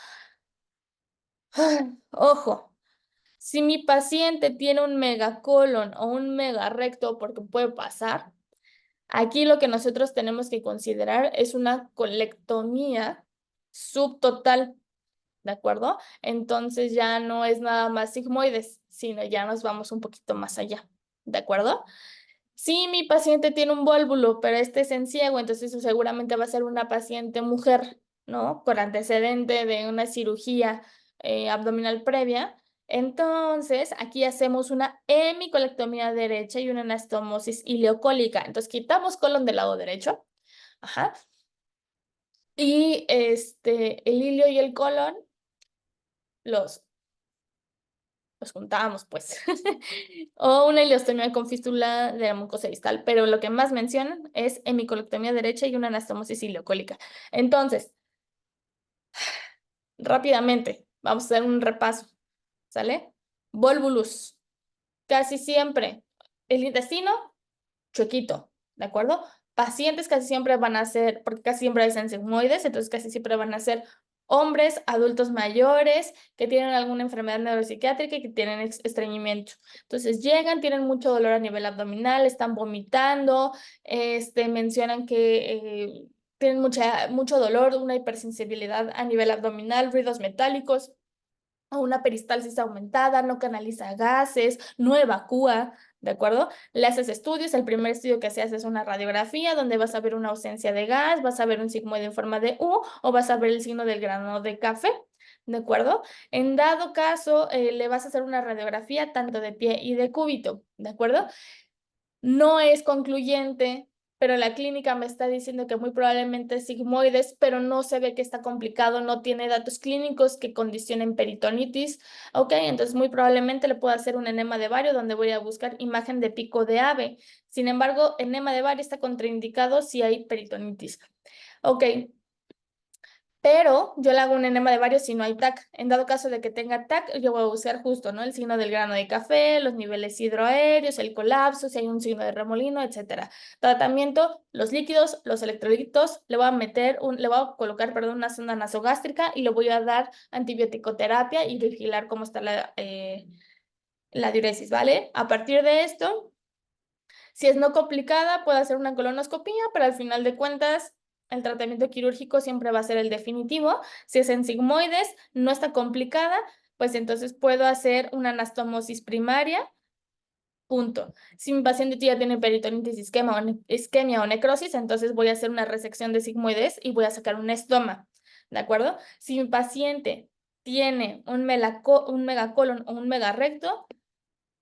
Ojo, si mi paciente tiene un megacolon o un megarrecto, porque puede pasar, aquí lo que nosotros tenemos que considerar es una colectomía subtotal, ¿de acuerdo? Entonces ya no es nada más sigmoides, sino ya nos vamos un poquito más allá, ¿de acuerdo? Si mi paciente tiene un vólvulo, pero este es en ciego, entonces eso seguramente va a ser una paciente mujer, ¿no? Con antecedente de una cirugía abdominal previa. Entonces, aquí hacemos una hemicolectomía derecha y una anastomosis ileocólica. Entonces, quitamos colon del lado derecho. Ajá. Y el ilio y el colon los juntamos, pues. O una ileostomía con fístula de la mucosa distal, pero lo que más mencionan es hemicolectomía derecha y una anastomosis ileocólica. Entonces, rápidamente, vamos a hacer un repaso, ¿sale? Volvulus, casi siempre el intestino chuequito, ¿de acuerdo? Pacientes casi siempre van a ser, porque casi siempre hay sigmoides, entonces casi siempre van a ser hombres, adultos mayores, que tienen alguna enfermedad neuropsiquiátrica y que tienen estreñimiento. Entonces llegan, tienen mucho dolor a nivel abdominal, están vomitando, mencionan que tienen mucho dolor, una hipersensibilidad a nivel abdominal, ruidos metálicos, o una peristalsis aumentada, no canaliza gases, no evacúa, ¿de acuerdo? Le haces estudios, el primer estudio que se hace es una radiografía donde vas a ver una ausencia de gas, vas a ver un sigmoide en forma de U o vas a ver el signo del grano de café, ¿de acuerdo? En dado caso, le vas a hacer una radiografía tanto de pie y de cúbito, ¿de acuerdo? No es concluyente, pero la clínica me está diciendo que muy probablemente es sigmoides, pero no se ve que está complicado, no tiene datos clínicos que condicionen peritonitis. Ok, entonces muy probablemente le puedo hacer un enema de vario donde voy a buscar imagen de pico de ave. Sin embargo, enema de vario está contraindicado si hay peritonitis. Ok, pero yo le hago un enema de varios si no hay TAC. En dado caso de que tenga TAC, yo voy a buscar justo, ¿no? El signo del grano de café, los niveles hidroaéreos, el colapso, si hay un signo de remolino, etcétera. Tratamiento, los líquidos, los electrolitos, le voy a colocar, perdón, una sonda nasogástrica y le voy a dar antibiótico-terapia y vigilar cómo está la diuresis, ¿vale? A partir de esto, si es no complicada, puedo hacer una colonoscopía, pero al final de cuentas, el tratamiento quirúrgico siempre va a ser el definitivo. Si es en sigmoides, no está complicada, pues entonces puedo hacer una anastomosis primaria, punto. Si mi paciente ya tiene peritonitis, isquemia o necrosis, entonces voy a hacer una resección de sigmoides y voy a sacar un estoma, ¿de acuerdo? Si mi paciente tiene un megacolon o un megarecto,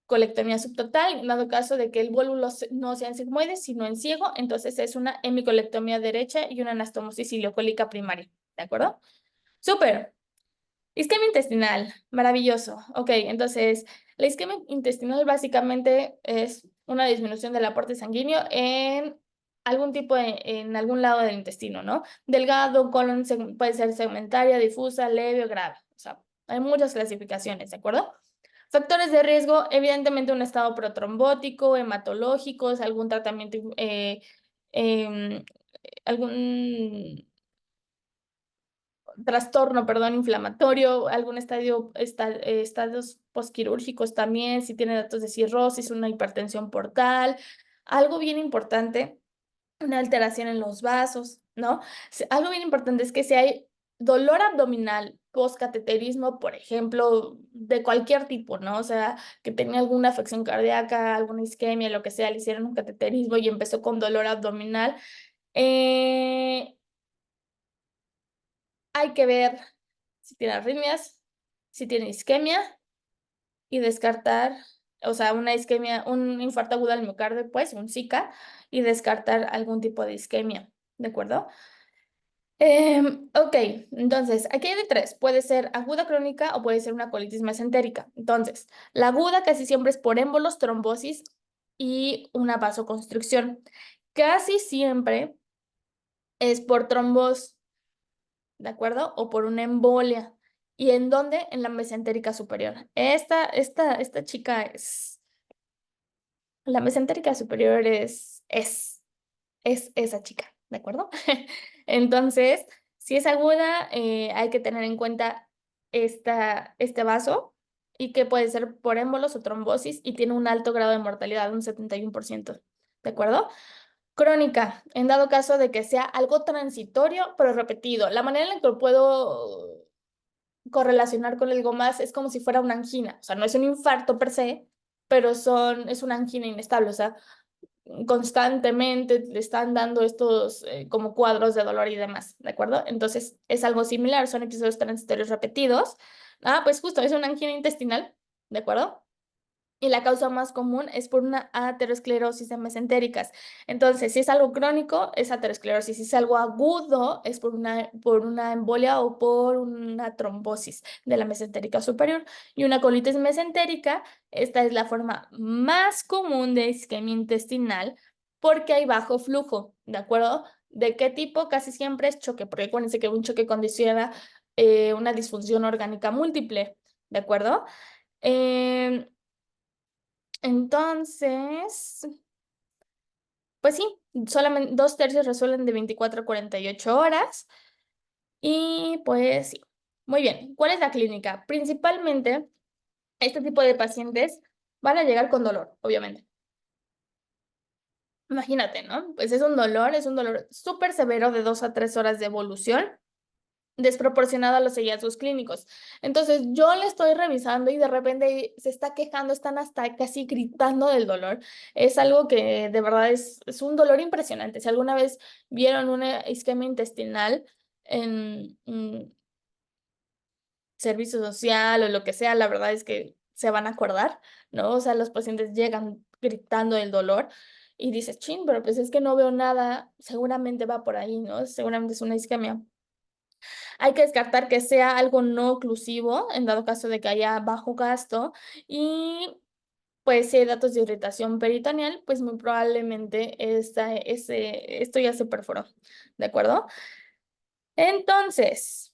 colectomía subtotal, en dado caso de que el vuélvulo no sea en sigmoides, sino en ciego, entonces es una hemicolectomía derecha y una anastomosis ileocólica primaria, ¿de acuerdo? Súper. Isquemia intestinal, maravilloso. Ok, entonces, la isquemia intestinal básicamente es una disminución del aporte sanguíneo en algún tipo en algún lado del intestino, ¿no? Delgado, colon, puede ser segmentaria, difusa, leve o grave. O sea, hay muchas clasificaciones, ¿de acuerdo? Factores de riesgo, evidentemente un estado protrombótico, hematológicos, algún tratamiento, em, algún trastorno, perdón, inflamatorio, algún estadios posquirúrgicos también, si tiene datos de cirrosis, una hipertensión portal, algo bien importante, una alteración en los vasos, ¿no? Algo bien importante es que si hay dolor abdominal postcateterismo, por ejemplo, de cualquier tipo, ¿no? O sea, que tenía alguna afección cardíaca, alguna isquemia, lo que sea, le hicieron un cateterismo y empezó con dolor abdominal. Eh, Hay que ver si tiene arritmias, si tiene isquemia y descartar, o sea, una isquemia, un infarto agudo al miocardio, pues, un SICA, y descartar algún tipo de isquemia, ¿de acuerdo? Ok, entonces, aquí hay de tres. Puede ser aguda crónica o puede ser una colitis mesentérica. Entonces, la aguda casi siempre es por émbolos, trombosis y una vasoconstricción. Casi siempre es por trombos, ¿de acuerdo? O por una embolia. ¿Y en dónde? En la mesentérica superior. Esta chica es, la mesentérica superior es esa chica, ¿de acuerdo? Entonces, si es aguda, hay que tener en cuenta este vaso y que puede ser por émbolos o trombosis y tiene un alto grado de mortalidad, un 71%, ¿de acuerdo? Crónica, en dado caso de que sea algo transitorio, pero repetido. La manera en la que lo puedo correlacionar con algo más es como si fuera una angina. O sea, no es un infarto per se, pero es una angina inestable. O sea, constantemente le están dando estos como cuadros de dolor y demás, ¿de acuerdo? Entonces, es algo similar, son episodios transitorios repetidos, Pues justo, es una angina intestinal, ¿de acuerdo? Y la causa más común es por una aterosclerosis de mesentéricas. Entonces, si es algo crónico, es aterosclerosis. Si es algo agudo, es por una embolia o por una trombosis de la mesentérica superior. Y una colitis mesentérica, esta es la forma más común de isquemia intestinal porque hay bajo flujo, ¿de acuerdo? ¿De qué tipo? Casi siempre es choque, porque acuérdense que un choque condiciona una disfunción orgánica múltiple, ¿de acuerdo? Em, entonces, pues sí, solamente 2/3 resuelven de 24 a 48 horas. Y pues sí, muy bien. ¿Cuál es la clínica? Principalmente, este tipo de pacientes van a llegar con dolor, obviamente. Imagínate, ¿no? Pues es un dolor súper severo de 2 a 3 horas de evolución, desproporcionado a los hallazgos clínicos. Entonces, yo le estoy revisando y de repente se está quejando, están hasta casi gritando del dolor. Es algo que de verdad es un dolor impresionante. Si alguna vez vieron una isquemia intestinal en servicio social o lo que sea, la verdad es que se van a acordar, ¿no? O sea, los pacientes llegan gritando del dolor y dices, chin, pero pues es que no veo nada, seguramente va por ahí, ¿no? Seguramente es una isquemia. Hay que descartar que sea algo no oclusivo, en dado caso de que haya bajo gasto, y pues si hay datos de irritación peritoneal, pues muy probablemente esto ya se perforó, ¿de acuerdo? Entonces,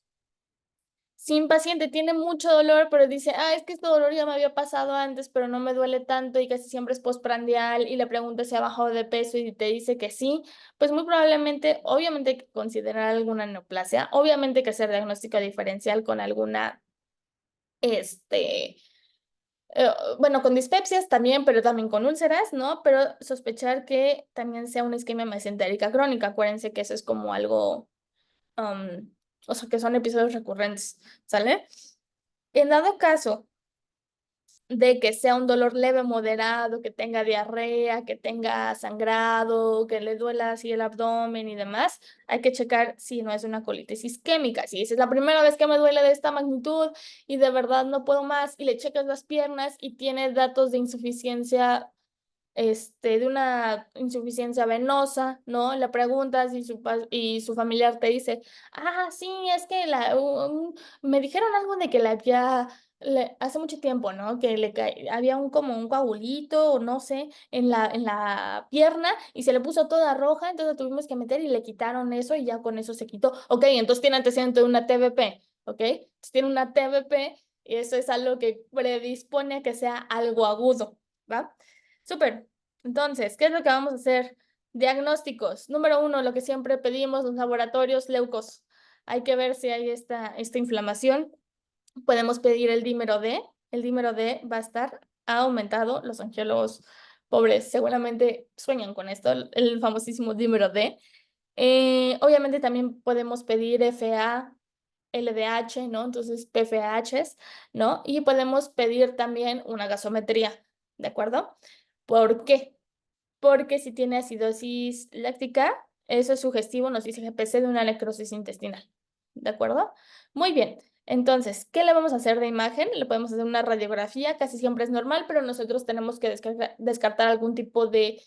si un paciente tiene mucho dolor, pero dice, es que este dolor ya me había pasado antes, pero no me duele tanto y casi siempre es postprandial, y le preguntas si ha bajado de peso y te dice que sí, pues muy probablemente, obviamente hay que considerar alguna neoplasia, obviamente hay que hacer diagnóstico diferencial con alguna, este, bueno, con dispepsias también, pero también con úlceras, ¿no? Pero sospechar que también sea una isquemia mesentérica crónica, acuérdense que eso es como algo, um, o sea, que son episodios recurrentes, ¿sale? En dado caso de que sea un dolor leve, moderado, que tenga diarrea, que tenga sangrado, que le duela así el abdomen y demás, hay que checar si no es una colitis isquémica. Si es la primera vez que me duele de esta magnitud y de verdad no puedo más, y le checas las piernas y tiene datos de insuficiencia, de una insuficiencia venosa, ¿no? Le preguntas y su familiar te dice, sí, es que me dijeron algo de que hace mucho tiempo, ¿no? Que había como un coagulito o no sé, en la pierna y se le puso toda roja, entonces tuvimos que meter y le quitaron eso y ya con eso se quitó. Ok, entonces tiene antecedente de una TBP, ¿ok? Entonces tiene una TBP y eso es algo que predispone a que sea algo agudo, ¿va? Súper. Entonces, ¿qué es lo que vamos a hacer? Diagnósticos. Número 1, lo que siempre pedimos, los laboratorios leucos. Hay que ver si hay esta inflamación. Podemos pedir el dímero D. El dímero D va a estar aumentado. Los angiólogos pobres seguramente sueñan con esto, el famosísimo dímero D. Obviamente también podemos pedir FA, LDH, ¿no? Entonces, PFAHs, ¿no? Y podemos pedir también una gasometría, ¿de acuerdo? ¿Por qué? Porque si tiene acidosis láctica, eso es sugestivo, nos dice GPC de una necrosis intestinal. ¿De acuerdo? Muy bien. Entonces, ¿qué le vamos a hacer de imagen? Le podemos hacer una radiografía, casi siempre es normal, pero nosotros tenemos que descartar algún tipo de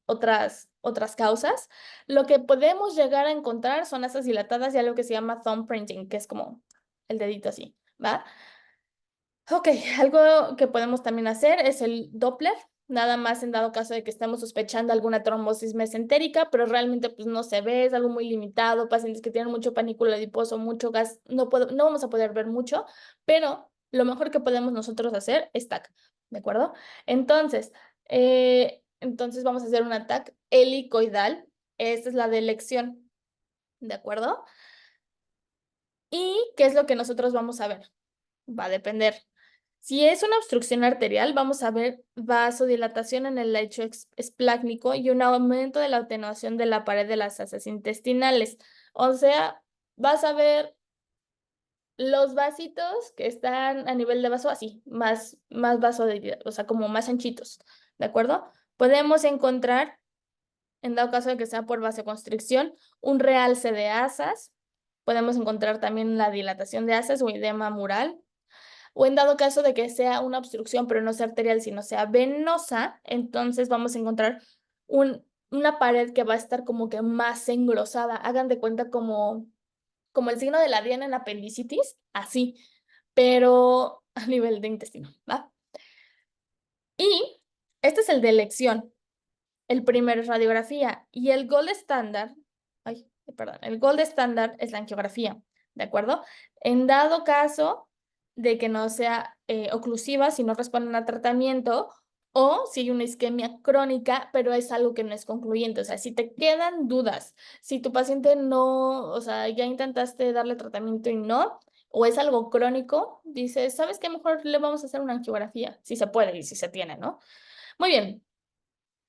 otras causas. Lo que podemos llegar a encontrar son asas dilatadas y algo que se llama thumb printing, que es como el dedito así, ¿va? Ok, algo que podemos también hacer es el Doppler, nada más en dado caso de que estemos sospechando alguna trombosis mesentérica, pero realmente pues no se ve, es algo muy limitado, pacientes que tienen mucho panículo adiposo, mucho gas, no vamos a poder ver mucho, pero lo mejor que podemos nosotros hacer es TAC, ¿de acuerdo? Entonces vamos a hacer una TAC helicoidal, esta es la de elección, ¿de acuerdo? ¿Y qué es lo que nosotros vamos a ver? Va a depender. Si es una obstrucción arterial, vamos a ver vasodilatación en el lecho esplácnico y un aumento de la atenuación de la pared de las asas intestinales. O sea, vas a ver los vasitos que están a nivel de vaso así, más o sea, como más anchitos, ¿de acuerdo? Podemos encontrar, en dado caso de que sea por vasoconstricción, un realce de asas. Podemos encontrar también la dilatación de asas o edema mural. O en dado caso de que sea una obstrucción, pero no sea arterial, sino sea venosa, entonces vamos a encontrar una pared que va a estar como que más engrosada. Hagan de cuenta como el signo de la diana en apendicitis, así, pero a nivel de intestino, ¿va? Y este es el de elección. El primero es radiografía y el gold estándar, ay, perdón, el gold estándar es la angiografía, ¿de acuerdo? En dado caso de que no sea oclusiva, si no responden a tratamiento, o si hay una isquemia crónica, pero es algo que no es concluyente, o sea, si te quedan dudas, si tu paciente no, o sea, ya intentaste darle tratamiento y no, o es algo crónico, dices, ¿sabes qué? Mejor le vamos a hacer una angiografía, si se puede y si se tiene, ¿no? Muy bien.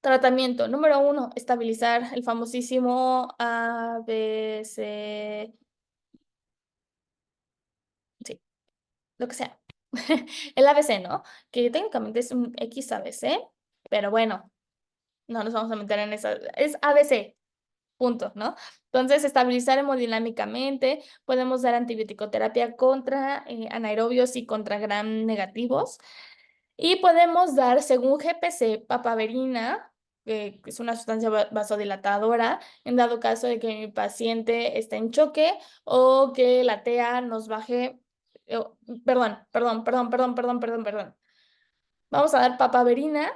Tratamiento número 1, estabilizar el famosísimo ABC, sí, lo que sea. El ABC, ¿no? Que técnicamente es un XABC, pero bueno, no nos vamos a meter en esa. Es ABC, punto, ¿no? Entonces, estabilizar hemodinámicamente, podemos dar antibiótico-terapia contra anaerobios y contra gram negativos. Y podemos dar, según GPC, papaverina, que es una sustancia vasodilatadora, en dado caso de que mi paciente esté en choque o que la TEA nos baje. Perdón. Vamos a dar papaverina,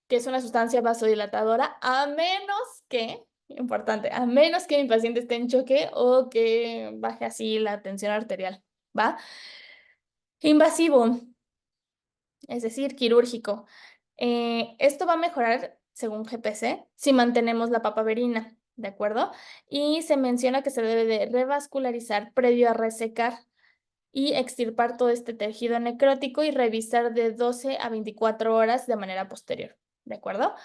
que es una sustancia vasodilatadora, a menos que, importante, a menos que mi paciente esté en choque o que baje así la tensión arterial, ¿va? Invasivo, es decir, quirúrgico. Esto va a mejorar, según GPC, si mantenemos la papaverina, ¿de acuerdo? Y se menciona que se debe de revascularizar previo a resecar y extirpar todo este tejido necrótico y revisar de 12 a 24 horas de manera posterior, ¿de acuerdo?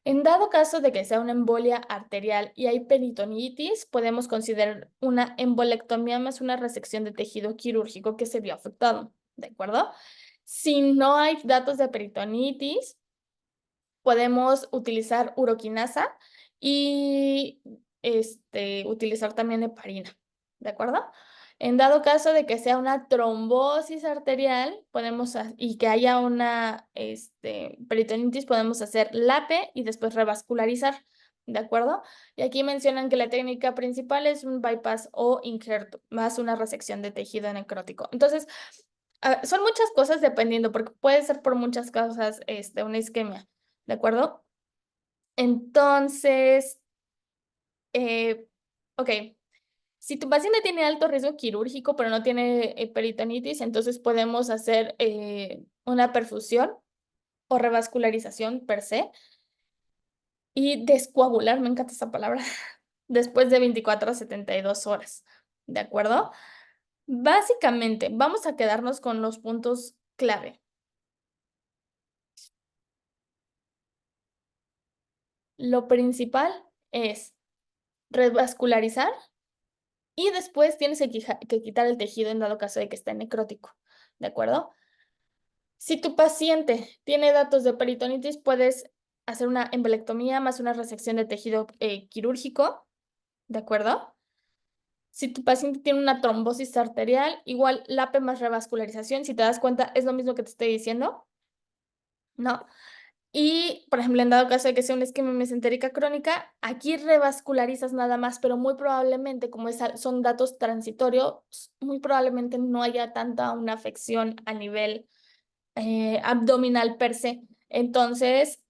En dado caso de que sea una embolia arterial y hay peritonitis, podemos considerar una embolectomía más una resección de tejido quirúrgico que se vio afectado, ¿de acuerdo? Si no hay datos de peritonitis, podemos utilizar uroquinasa y utilizar también heparina, ¿de acuerdo? En dado caso de que sea una trombosis arterial, y que haya una peritonitis, podemos hacer LAPE y después revascularizar, ¿de acuerdo? Y aquí mencionan que la técnica principal es un bypass o injerto, más una resección de tejido necrótico. Entonces, son muchas cosas dependiendo, porque puede ser por muchas causas una isquemia, ¿de acuerdo? Entonces, ok, si tu paciente tiene alto riesgo quirúrgico, pero no tiene peritonitis, entonces podemos hacer una perfusión o revascularización per se y descoagular, me encanta esa palabra, después de 24 a 72 horas, ¿de acuerdo? Básicamente, vamos a quedarnos con los puntos clave. Lo principal es revascularizar y después tienes que quitar el tejido en dado caso de que esté necrótico, ¿de acuerdo? Si tu paciente tiene datos de peritonitis, puedes hacer una embolectomía más una resección de tejido quirúrgico, ¿de acuerdo? Si tu paciente tiene una trombosis arterial, igual LAPE más revascularización, si te das cuenta, es lo mismo que te estoy diciendo, ¿no? Y, por ejemplo, en dado caso de que sea una isquemia mesentérica crónica, aquí revascularizas nada más, pero muy probablemente, como son datos transitorios, muy probablemente no haya tanta una afección a nivel abdominal per se. Entonces,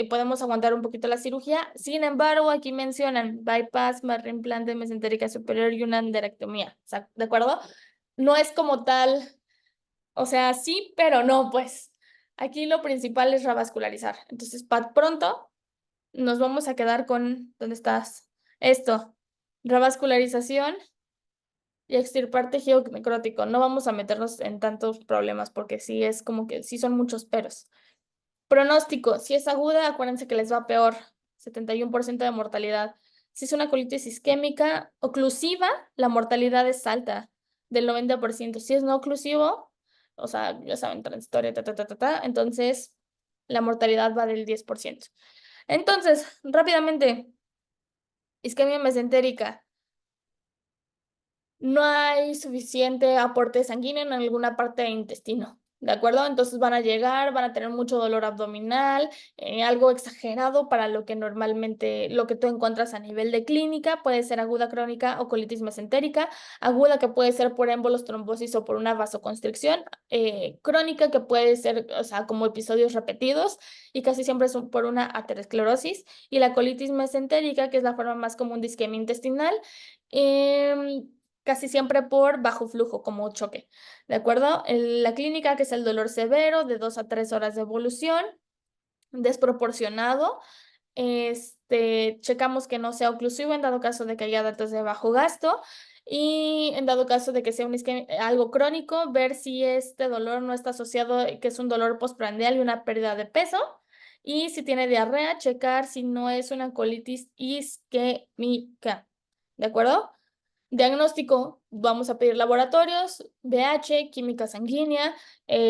podemos aguantar un poquito la cirugía. Sin embargo, aquí mencionan bypass más reimplante mesentérica superior y una enderectomía, ¿de acuerdo? No es como tal, o sea, sí, pero no, pues. Aquí lo principal es revascularizar. Entonces, para pronto, nos vamos a quedar con, ¿dónde estás? Esto, revascularización y extirpar tejido necrótico. No vamos a meternos en tantos problemas porque sí es como que sí son muchos peros. Pronóstico, si es aguda, acuérdense que les va peor, 71% de mortalidad. Si es una colitis isquémica oclusiva, la mortalidad es alta, del 90%. Si es no oclusivo, o sea, ya saben, transitorio, entonces la mortalidad va del 10%. Entonces, rápidamente, isquemia mesentérica. no hay suficiente aporte sanguíneo en alguna parte del intestino, ¿de acuerdo? Entonces van a llegar, van a tener mucho dolor abdominal, algo exagerado para lo que normalmente, lo que tú encuentras a nivel de clínica, puede ser aguda crónica o colitis mesentérica, aguda que puede ser por émbolos, trombosis o por una vasoconstricción, crónica que puede ser, o sea, como episodios repetidos y casi siempre es por una aterosclerosis, y la colitis mesentérica, que es la forma más común de isquemia intestinal. em, Casi siempre por bajo flujo, como choque, ¿de acuerdo? La clínica, que es el dolor severo de 2 a 3 horas de evolución, desproporcionado, checamos que no sea oclusivo en dado caso de que haya datos de bajo gasto, y en dado caso de que sea algo crónico, ver si este dolor no está asociado, que es un dolor postprandial y una pérdida de peso, y si tiene diarrea, checar si no es una colitis isquémica, ¿de acuerdo? Diagnóstico, vamos a pedir laboratorios, BH, química sanguínea,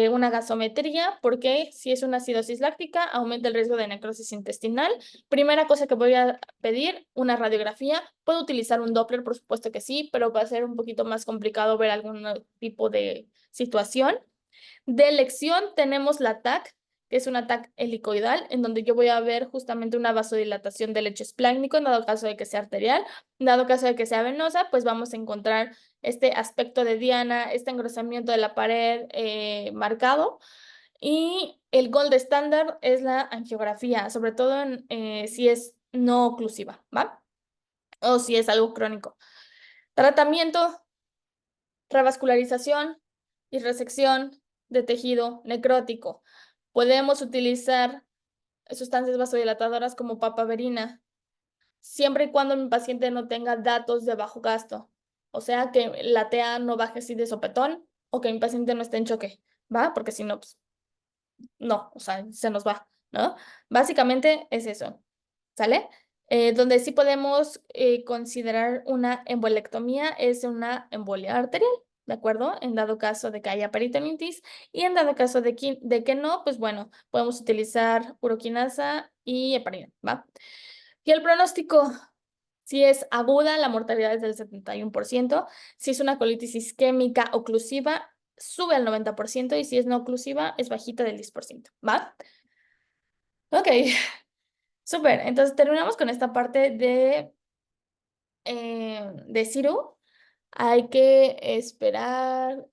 una gasometría, porque si es una acidosis láctica, aumenta el riesgo de necrosis intestinal. Primera cosa que voy a pedir, una radiografía. Puedo utilizar un Doppler, por supuesto que sí, pero va a ser un poquito más complicado ver algún tipo de situación. De elección tenemos la TAC, que es una TAC helicoidal, en donde yo voy a ver justamente una vasodilatación del lecho espláncnico, en dado caso de que sea arterial. En dado caso de que sea venosa, pues vamos a encontrar este aspecto de diana, este engrosamiento de la pared marcado. Y el gold estándar es la angiografía, sobre todo si es no oclusiva, ¿va? O si es algo crónico. Tratamiento: revascularización y resección de tejido necrótico. Podemos utilizar sustancias vasodilatadoras como papaverina, siempre y cuando mi paciente no tenga datos de bajo gasto. O sea, que la TA no baje así de sopetón, o que mi paciente no esté en choque, ¿va? Porque si no, pues no, o sea, se nos va, ¿no? Básicamente es eso, ¿sale? Donde sí podemos considerar una embolectomía es una embolia arterial, ¿de acuerdo? En dado caso de que haya peritonitis, y en dado caso de que no, pues bueno, podemos utilizar uroquinasa y heparina, ¿va? Y el pronóstico: si es aguda, la mortalidad es del 71%. Si es una colitis isquémica oclusiva, sube al 90%, y si es no oclusiva, es bajita del 10%, ¿va? Ok, súper. Entonces terminamos con esta parte de Ciro. Hay que esperar.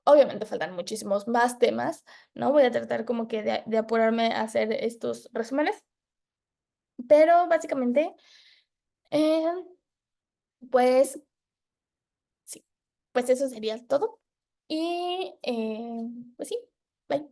Obviamente faltan muchísimos más temas, ¿no? Voy a tratar como que de apurarme a hacer estos resúmenes, pero básicamente, eh, pues sí, pues eso sería todo. Y pues sí, bye.